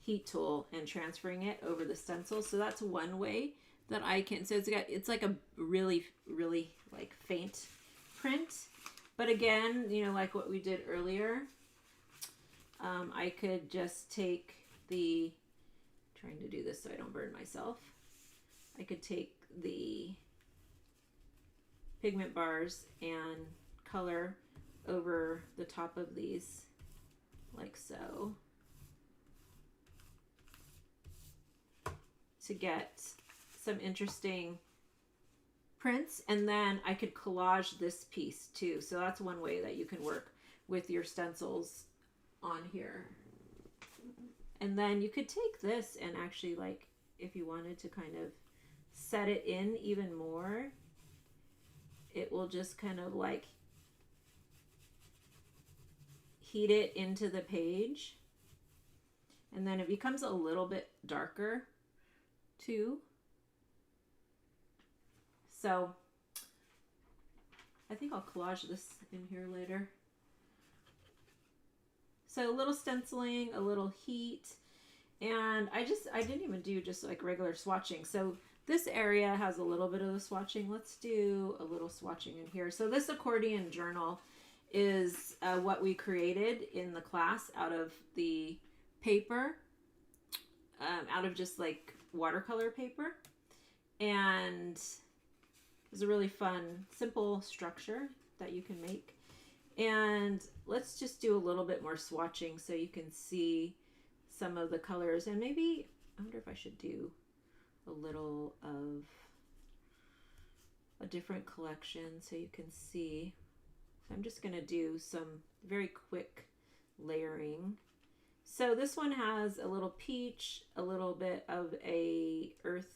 heat tool and transferring it over the stencil. So that's one way that I can, so it's like a really, really like faint print. But again, you know, like what we did earlier, I could just take the, trying to do this so I don't burn myself. I could take the pigment bars and color over the top of these like so to get some interesting prints, and then I could collage this piece too. So that's one way that you can work with your stencils on here. And then you could take this and actually, like, if you wanted to kind of set it in even more, it will just kind of like heat it into the page, and then it becomes a little bit darker too. So I think I'll collage this in here later. So a little stenciling, a little heat, and I didn't even do just like regular swatching. So this area has a little bit of the swatching. Let's do a little swatching in here. So this accordion journal is what we created in the class out of the paper, out of just like watercolor paper. And it's a really fun, simple structure that you can make. And let's just do a little bit more swatching so you can see some of the colors. And maybe, I wonder if I should do a little of a different collection so you can see. So I'm just going to do some very quick layering. So this one has a little peach, a little bit of a earth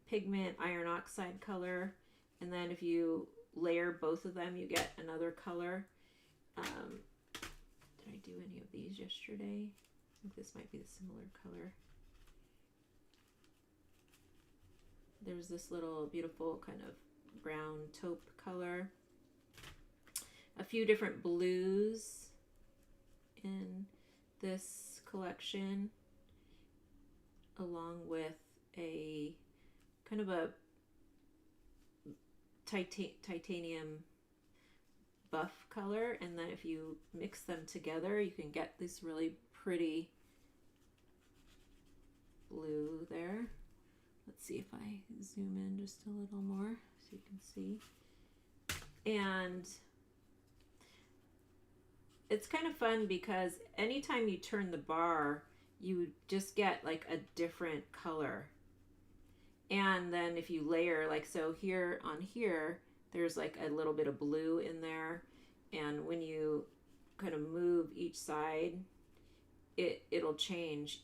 pigment iron oxide color, and then if you layer both of them you get another color. Did I do any of these yesterday? I think this might be the similar color. There's this little beautiful kind of brown taupe color. A few different blues in this collection, along with a kind of a titanium buff color. And then if you mix them together, you can get this really pretty blue there. Let's see if I zoom in just a little more so you can see. And it's kind of fun because anytime you turn the bar, you just get like a different color. And then if you layer, like so here on here, there's like a little bit of blue in there. And when you kind of move each side, it'll change.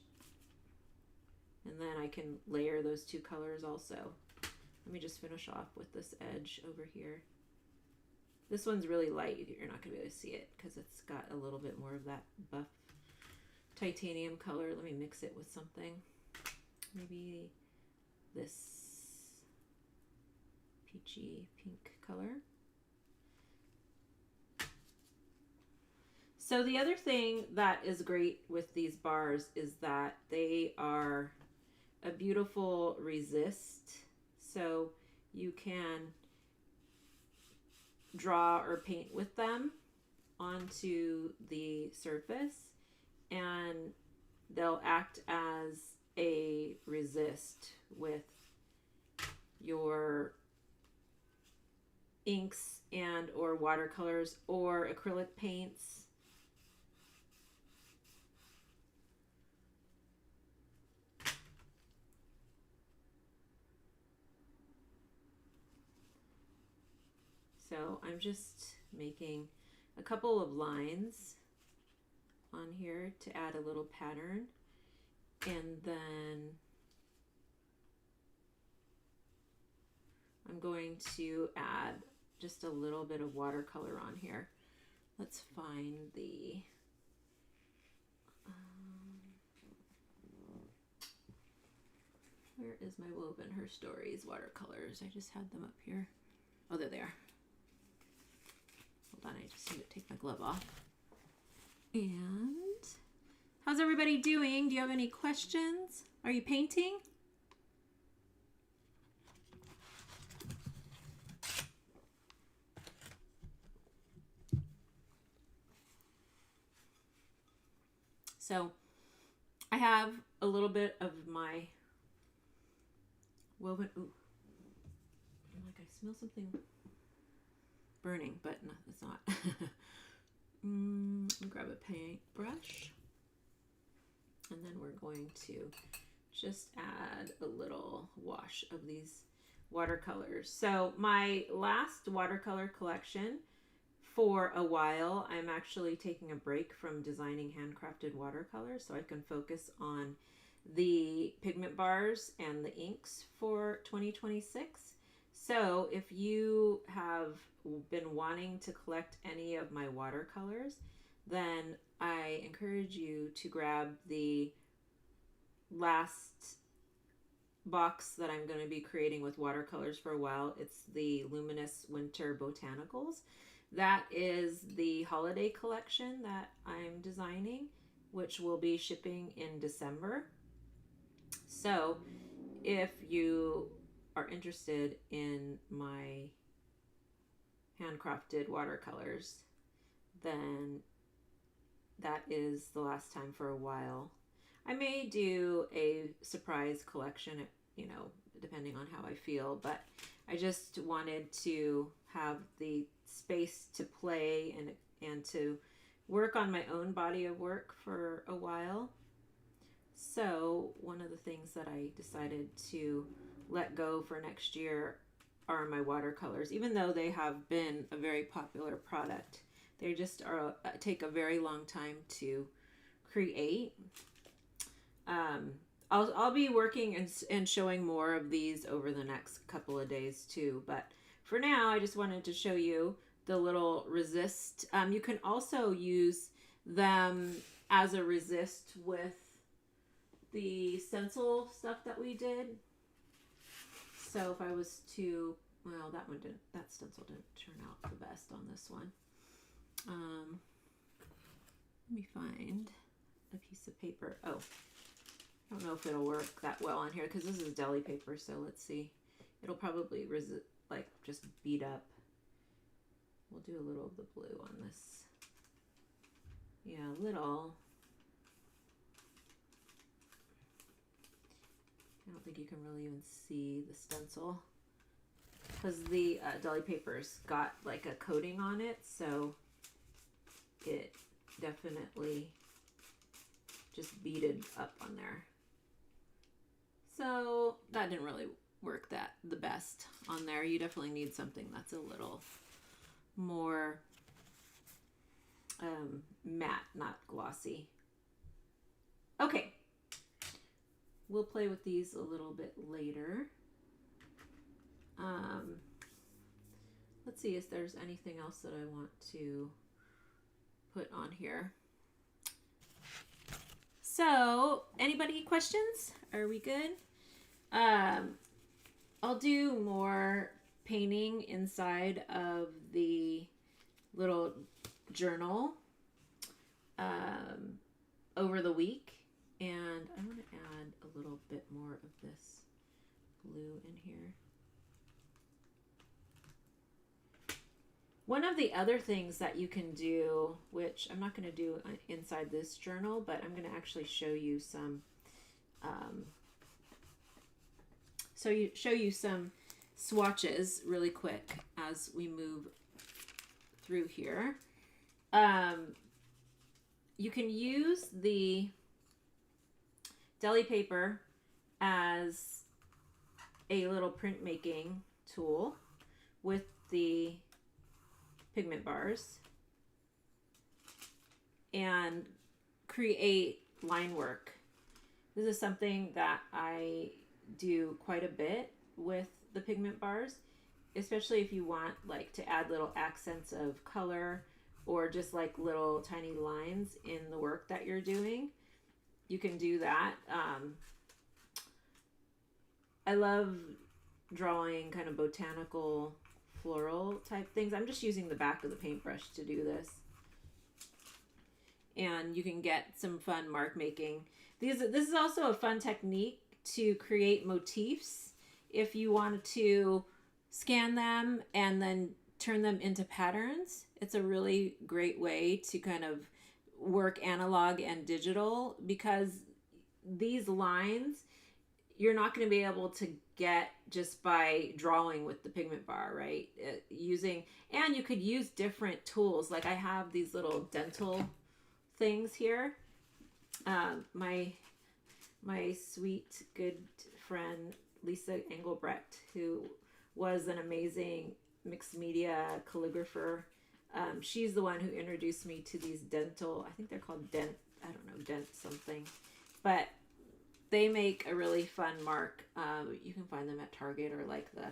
And then I can layer those two colors also. Let me just finish off with this edge over here. This one's really light. You're not going to be able to see it because it's got a little bit more of that buff titanium color. Let me mix it with something. Maybe this peachy pink color. So the other thing that is great with these bars is that they are a beautiful resist. So you can draw or paint with them onto the surface and they'll act as a resist with your inks and or watercolors or acrylic paints. So I'm just making a couple of lines on here to add a little pattern, and then I'm going to add just a little bit of watercolor on here. Let's find the where is my Woven Her Stories watercolors? I just had them up here. Oh, there they are. Hold on, I just need to take my glove off. And how's everybody doing? Do you have any questions? Are you painting? So I have a little bit of my woven, ooh, I'm like, I smell something burning, but no, it's not. Let me grab a paintbrush, and then we're going to just add a little wash of these watercolors. So my last watercolor collection, for a while, I'm actually taking a break from designing handcrafted watercolors so I can focus on the pigment bars and the inks for 2026. So if you have been wanting to collect any of my watercolors, then I encourage you to grab the last box that I'm going to be creating with watercolors for a while. It's the Luminous Winter Botanicals. That is the holiday collection that I'm designing, which will be shipping in December. So if you are interested in my handcrafted watercolors, then that is the last time for a while. I may do a surprise collection, you know, depending on how I feel, but I just wanted to have the space to play and to work on my own body of work for a while. So one of the things that I decided to let go for next year are my watercolors, even though they have been a very popular product. They just are take a very long time to create. I'll be working and showing more of these over the next couple of days too, but for now I just wanted to show you the little resist. You can also use them as a resist with the stencil stuff that we did. So if I was to, well, that stencil didn't turn out the best on this one. Let me find a piece of paper. Oh, I don't know if it'll work that well on here because this is deli paper. So let's see. It'll probably like just beat up. We'll do a little of the blue on this. Yeah, a little. I don't think you can really even see the stencil because the deli paper's got like a coating on it, so it definitely just beaded up on there. So that didn't really work the best on there. You definitely need something that's a little more matte, not glossy. Okay. We'll play with these a little bit later. Let's see if there's anything else that I want to put on here. So, anybody questions? Are we good? I'll do more painting inside of the little journal over the week. And I'm going to add a little bit more of this blue in here. One of the other things that you can do, which I'm not going to do inside this journal, but I'm going to actually show you some, show you some swatches really quick as we move through here. You can use the deli paper as a little printmaking tool with the pigment bars and create line work. This is something that I do quite a bit with the pigment bars, especially if you want like to add little accents of color or just like little tiny lines in the work that you're doing. You can do that. I love drawing kind of botanical floral type things. I'm just using the back of the paintbrush to do this. And you can get some fun mark making. This is also a fun technique to create motifs. If you want to scan them and then turn them into patterns, it's a really great way to kind of work analog and digital, because these lines you're not going to be able to get just by drawing with the pigment bar, right? And you could use different tools. Like I have these little dental things here. My sweet good friend Lisa Engelbrecht, who was an amazing mixed media calligrapher, she's the one who introduced me to these dental, I think they're called dent something, but they make a really fun mark. You can find them at Target or like the,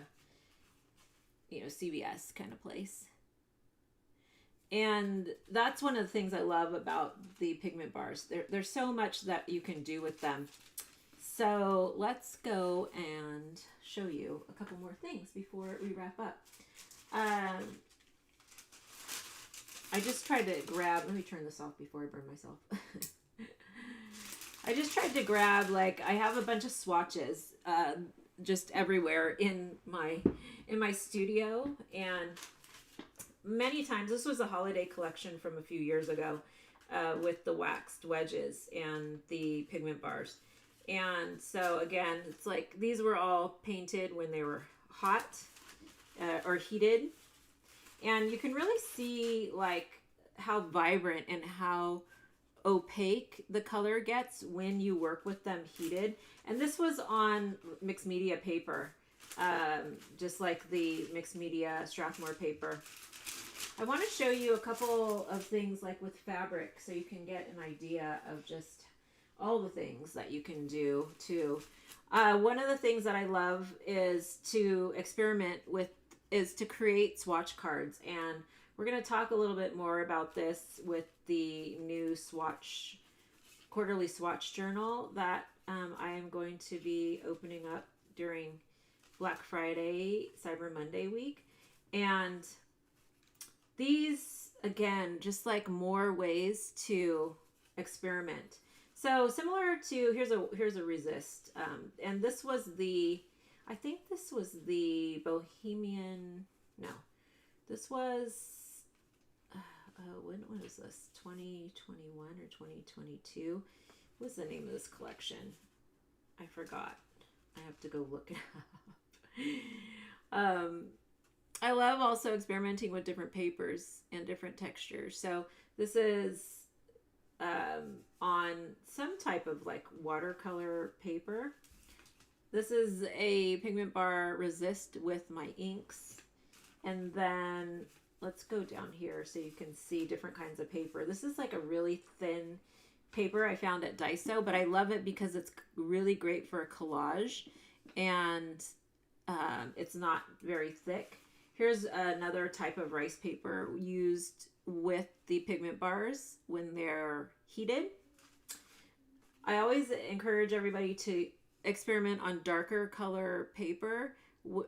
CVS kind of place. And that's one of the things I love about the pigment bars. There's so much that you can do with them. So let's go and show you a couple more things before we wrap up. I just tried to grab, let me turn this off before I burn myself. I just tried to grab, like, I have a bunch of swatches just everywhere in my studio, and many times, this was a holiday collection from a few years ago with the waxed wedges and the pigment bars. And so again, it's like these were all painted when they were hot or heated, and you can really see like how vibrant and how opaque the color gets when you work with them heated. And this was on mixed media paper, just like the mixed media Strathmore paper. I want to show you a couple of things like with fabric so you can get an idea of just all the things that you can do too. One of the things that I love is to experiment with, is to create swatch cards, and we're going to talk a little bit more about this with the new Swatch quarterly swatch journal that I am going to be opening up during Black Friday, Cyber Monday week. And these, again, just like more ways to experiment. So similar to, here's a resist. And this was the, I think this was the Bohemian, no, this was, when was this? 2021 or 2022? What's the name of this collection? I forgot. I have to go look it up. I love also experimenting with different papers and different textures. So this is on some type of like watercolor paper. This is a pigment bar resist with my inks. And then let's go down here so you can see different kinds of paper. This is like a really thin paper I found at Daiso, but I love it because it's really great for a collage, and it's not very thick. Here's another type of rice paper used with the pigment bars when they're heated. I always encourage everybody to experiment on darker color paper,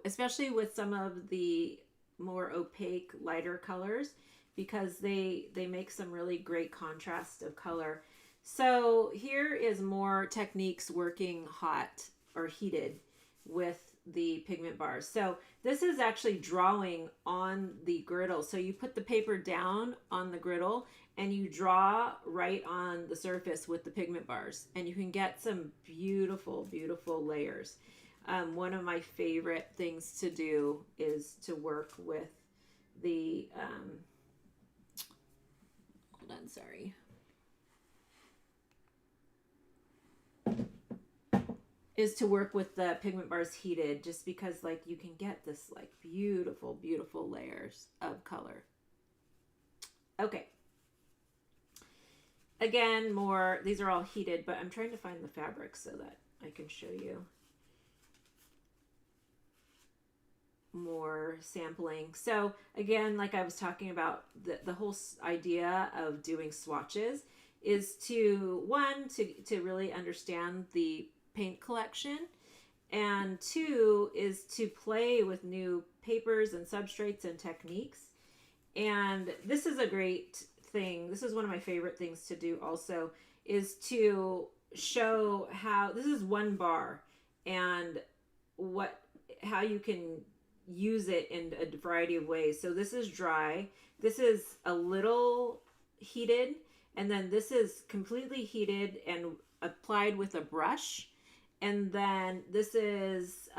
especially with some of the more opaque, lighter colors, because they make some really great contrast of color. So here is more techniques working hot or heated with the pigment bars. So this is actually drawing on the griddle. So you put the paper down on the griddle and you draw right on the surface with the pigment bars, and you can get some beautiful, beautiful layers. One of my favorite things to do is to work with the, hold on, sorry. Is to work with the pigment bars heated, just because like you can get this like beautiful, beautiful layers of color. Okay. Again, these are all heated, but I'm trying to find the fabric so that I can show you more sampling. So again, like I was talking about, the whole idea of doing swatches is to, one, to really understand the paint collection, and two is to play with new papers and substrates and techniques. And this is a great thing. This is one of my favorite things to do also, is to show how this is one bar and how you can use it in a variety of ways. So this is dry. This is a little heated, And then this is completely heated and applied with a brush. And then this is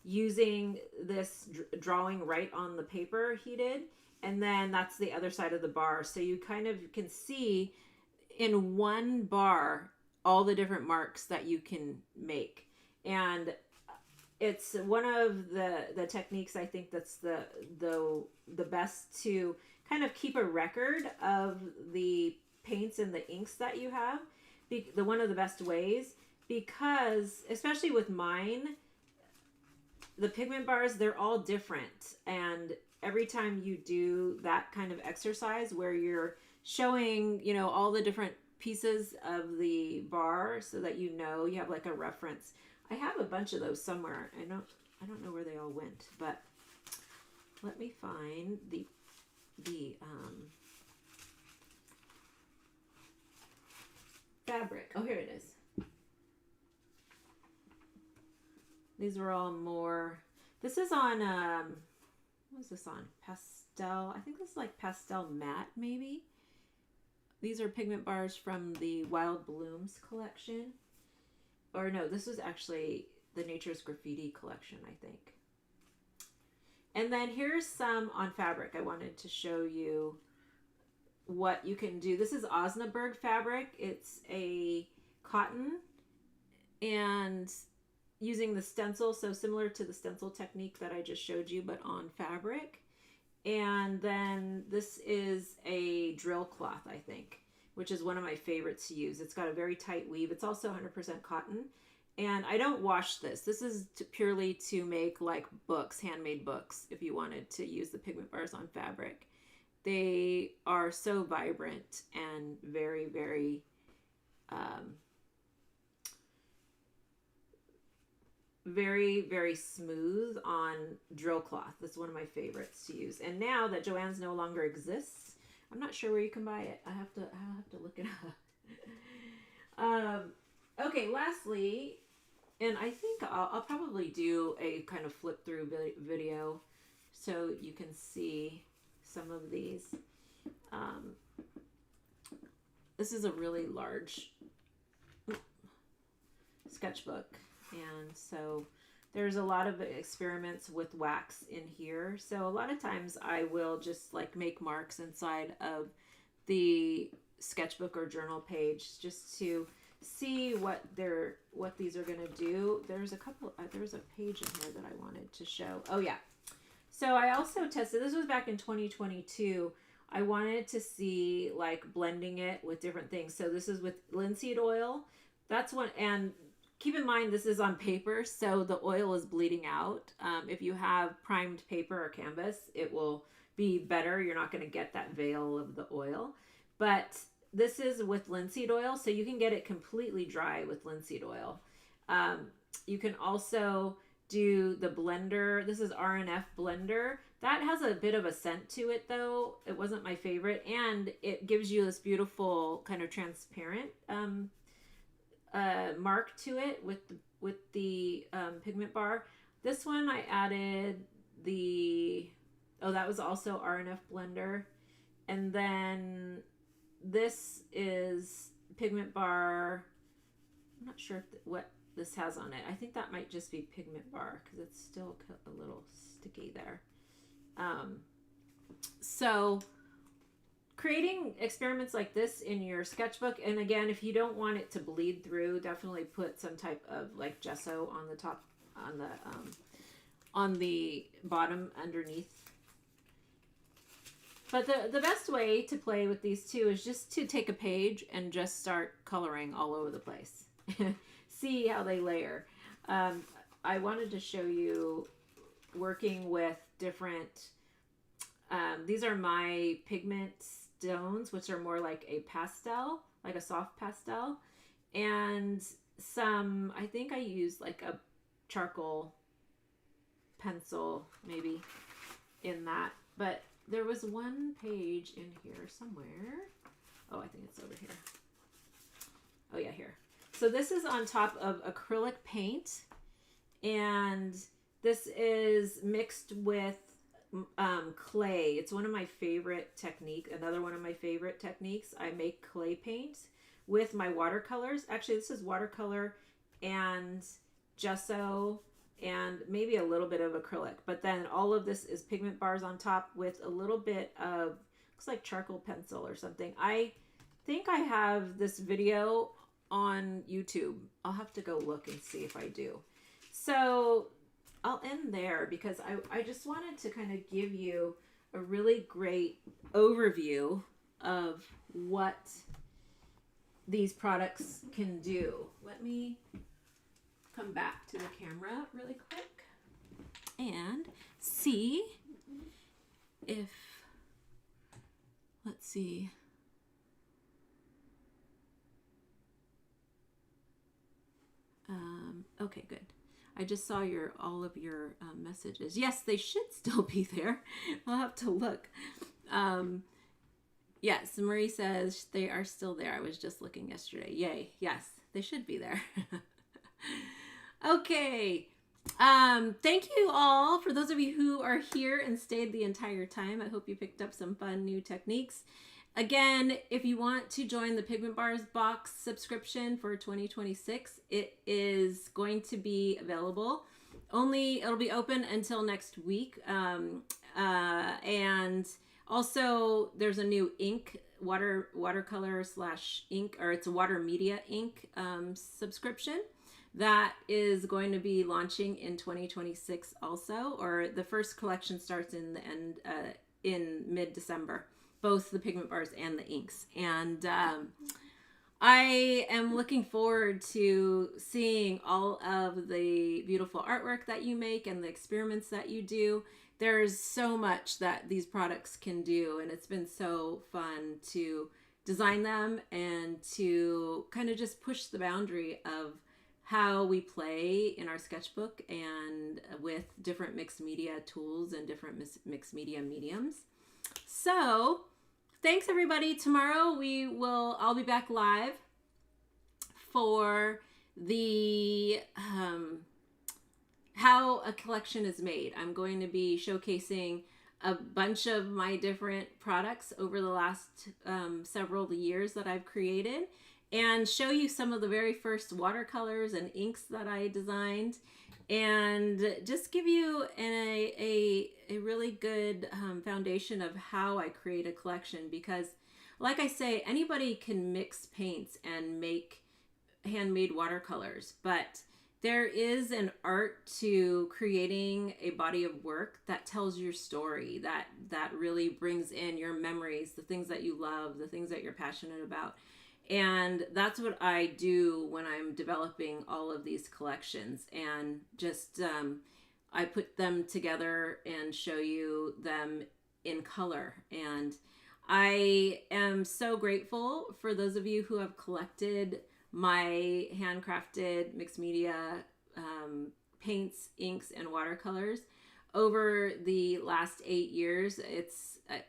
using this drawing right on the paper heated. And then that's the other side of the bar. So you kind of can see in one bar all the different marks that you can make. And it's one of the techniques I think that's the best to kind of keep a record of the paints and the inks that you have. The one of the best ways, because especially with mine, the pigment bars, they're all different. And every time you do that kind of exercise where you're showing, you know, all the different pieces of the bar so that you know you have like a reference. I have a bunch of those somewhere. I don't know where they all went, but let me find the fabric. Oh, here it is. These are all more. This is on what is this on? Pastel. I think this is like pastel matte maybe. These are pigment bars from the Wild Blooms collection. Or no, this was actually the Nature's Graffiti collection, I think. And then here's some on fabric. I wanted to show you what you can do. This is Osnaburg fabric. It's a cotton and using the stencil, so similar to the stencil technique that I just showed you, but on fabric. And then this is a drill cloth, I think, which is one of my favorites to use. It's got a very tight weave. It's also 100% cotton. And I don't wash this. This is purely to make like books, handmade books, if you wanted to use the pigment bars on fabric. They are so vibrant and very, very very, very smooth on drill cloth. That's one of my favorites to use. And now that Joann's no longer exists, I'm not sure where you can buy it. I'll have to look it up. Okay, lastly, and I think I'll probably do a kind of flip through video so you can see some of these. This is a really large sketchbook. And so there's a lot of experiments with wax in here. So a lot of times I will just like make marks inside of the sketchbook or journal page just to see what these are going to do. There's a page in here that I wanted to show. Oh yeah. So I also tested, this was back in 2022. I wanted to see like blending it with different things. So this is with linseed oil. That's one, and keep in mind, this is on paper, so the oil is bleeding out. If you have primed paper or canvas, it will be better. You're not going to get that veil of the oil. But this is with linseed oil, so you can get it completely dry with linseed oil. You can also do the blender. This is R&F blender. That has a bit of a scent to it, though. It wasn't my favorite, and it gives you this beautiful kind of transparent mark to it with the pigment bar. This one I added that was also R&F blender. And then this is pigment bar. I'm not sure what this has on it. I think that might just be pigment bar because it's still a little sticky there. So creating experiments like this in your sketchbook, and again, if you don't want it to bleed through, definitely put some type of like gesso on the top, on the bottom underneath. But the best way to play with these two is just to take a page and just start coloring all over the place. See how they layer. I wanted to show you working with different, these are my pigment stones, which are more like a pastel, like a soft pastel, and some, I think I used like a charcoal pencil maybe in that, but there was one page in here somewhere. Oh, I think it's over here. Oh yeah, here. So this is on top of acrylic paint, and this is mixed with clay. It's one of my favorite techniques. Another one of my favorite techniques. I make clay paint with my watercolors. Actually, this is watercolor and gesso and maybe a little bit of acrylic. But then all of this is pigment bars on top with a little bit of, looks like charcoal pencil or something. I think I have this video on YouTube. I'll have to go look and see if I do. So I'll end there because I just wanted to kind of give you a really great overview of what these products can do. Let me come back to the camera really quick and see if, let's see. Okay, good. I just saw all of your messages. Yes, they should still be there. I'll have to look. Yes, Marie says they are still there. I was just looking yesterday. Yay. Yes, they should be there. Okay. Thank you all. For those of you who are here and stayed the entire time, I hope you picked up some fun new techniques. Again, if you want to join the Pigment Bars box subscription for 2026, it is going to be available. It'll be open until next week. And also there's a new ink, watercolor / ink, or it's a water media ink subscription that is going to be launching in 2026 also, or the first collection starts in mid-December. Both the pigment bars and the inks. And I am looking forward to seeing all of the beautiful artwork that you make and the experiments that you do. There's so much that these products can do, and it's been so fun to design them and to kind of just push the boundary of how we play in our sketchbook and with different mixed media tools and different mixed media mediums. So thanks everybody. Tomorrow I'll be back live for the how a collection is made. I'm going to be showcasing a bunch of my different products over the last several years that I've created, and show you some of the very first watercolors and inks that I designed, and just give you a really good foundation of how I create a collection. Because like I say, anybody can mix paints and make handmade watercolors, but there is an art to creating a body of work that tells your story, that really brings in your memories, the things that you love, the things that you're passionate about. And that's what I do when I'm developing all of these collections, and just I put them together and show you them in color. And I am so grateful for those of you who have collected my handcrafted mixed media paints, inks, and watercolors over the last 8 years.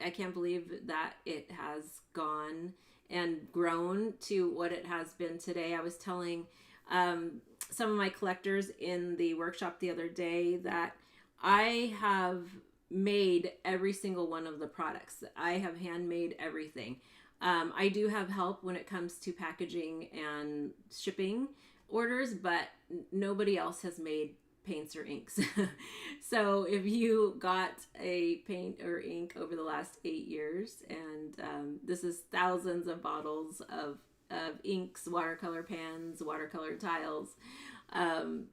I can't believe that it has gone and grown to what it has been today. I was telling some of my collectors in the workshop the other day that I have made every single one of the products. I have handmade everything. I do have help when it comes to packaging and shipping orders, but nobody else has made paints or inks. So if you got a paint or ink over the last 8 years, and this is thousands of bottles of inks, watercolor pans, watercolor tiles,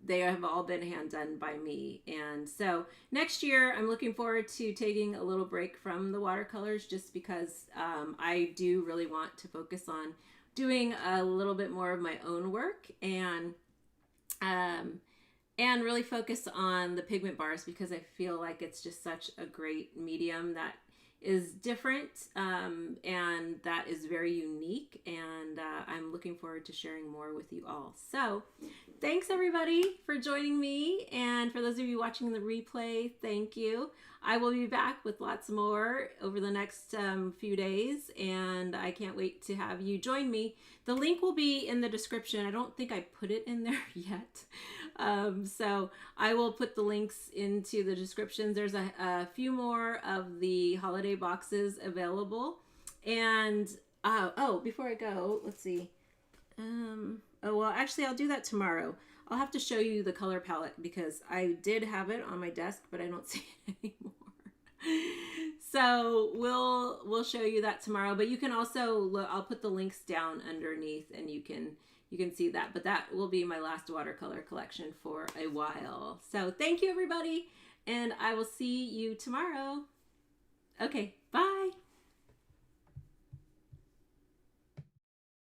they have all been hand done by me. And so next year I'm looking forward to taking a little break from the watercolors, just because I do really want to focus on doing a little bit more of my own work, and really focus on the pigment bars, because I feel like it's just such a great medium that is different, and that is very unique, and I'm looking forward to sharing more with you all. So thanks everybody for joining me, and for those of you watching the replay, thank you. I will be back with lots more over the next few days, and I can't wait to have you join me. The link will be in the description. I don't think I put it in there yet. So I will put the links into the descriptions. There's a few more of the holiday boxes available. And oh, before I go, let's see. Oh, well, actually, I'll do that tomorrow. I'll have to show you the color palette because I did have it on my desk, but I don't see it anymore. So we'll show you that tomorrow. But you can also look. I'll put the links down underneath, and you can see that. But that will be my last watercolor collection for a while. So thank you, everybody, and I will see you tomorrow. Okay, bye.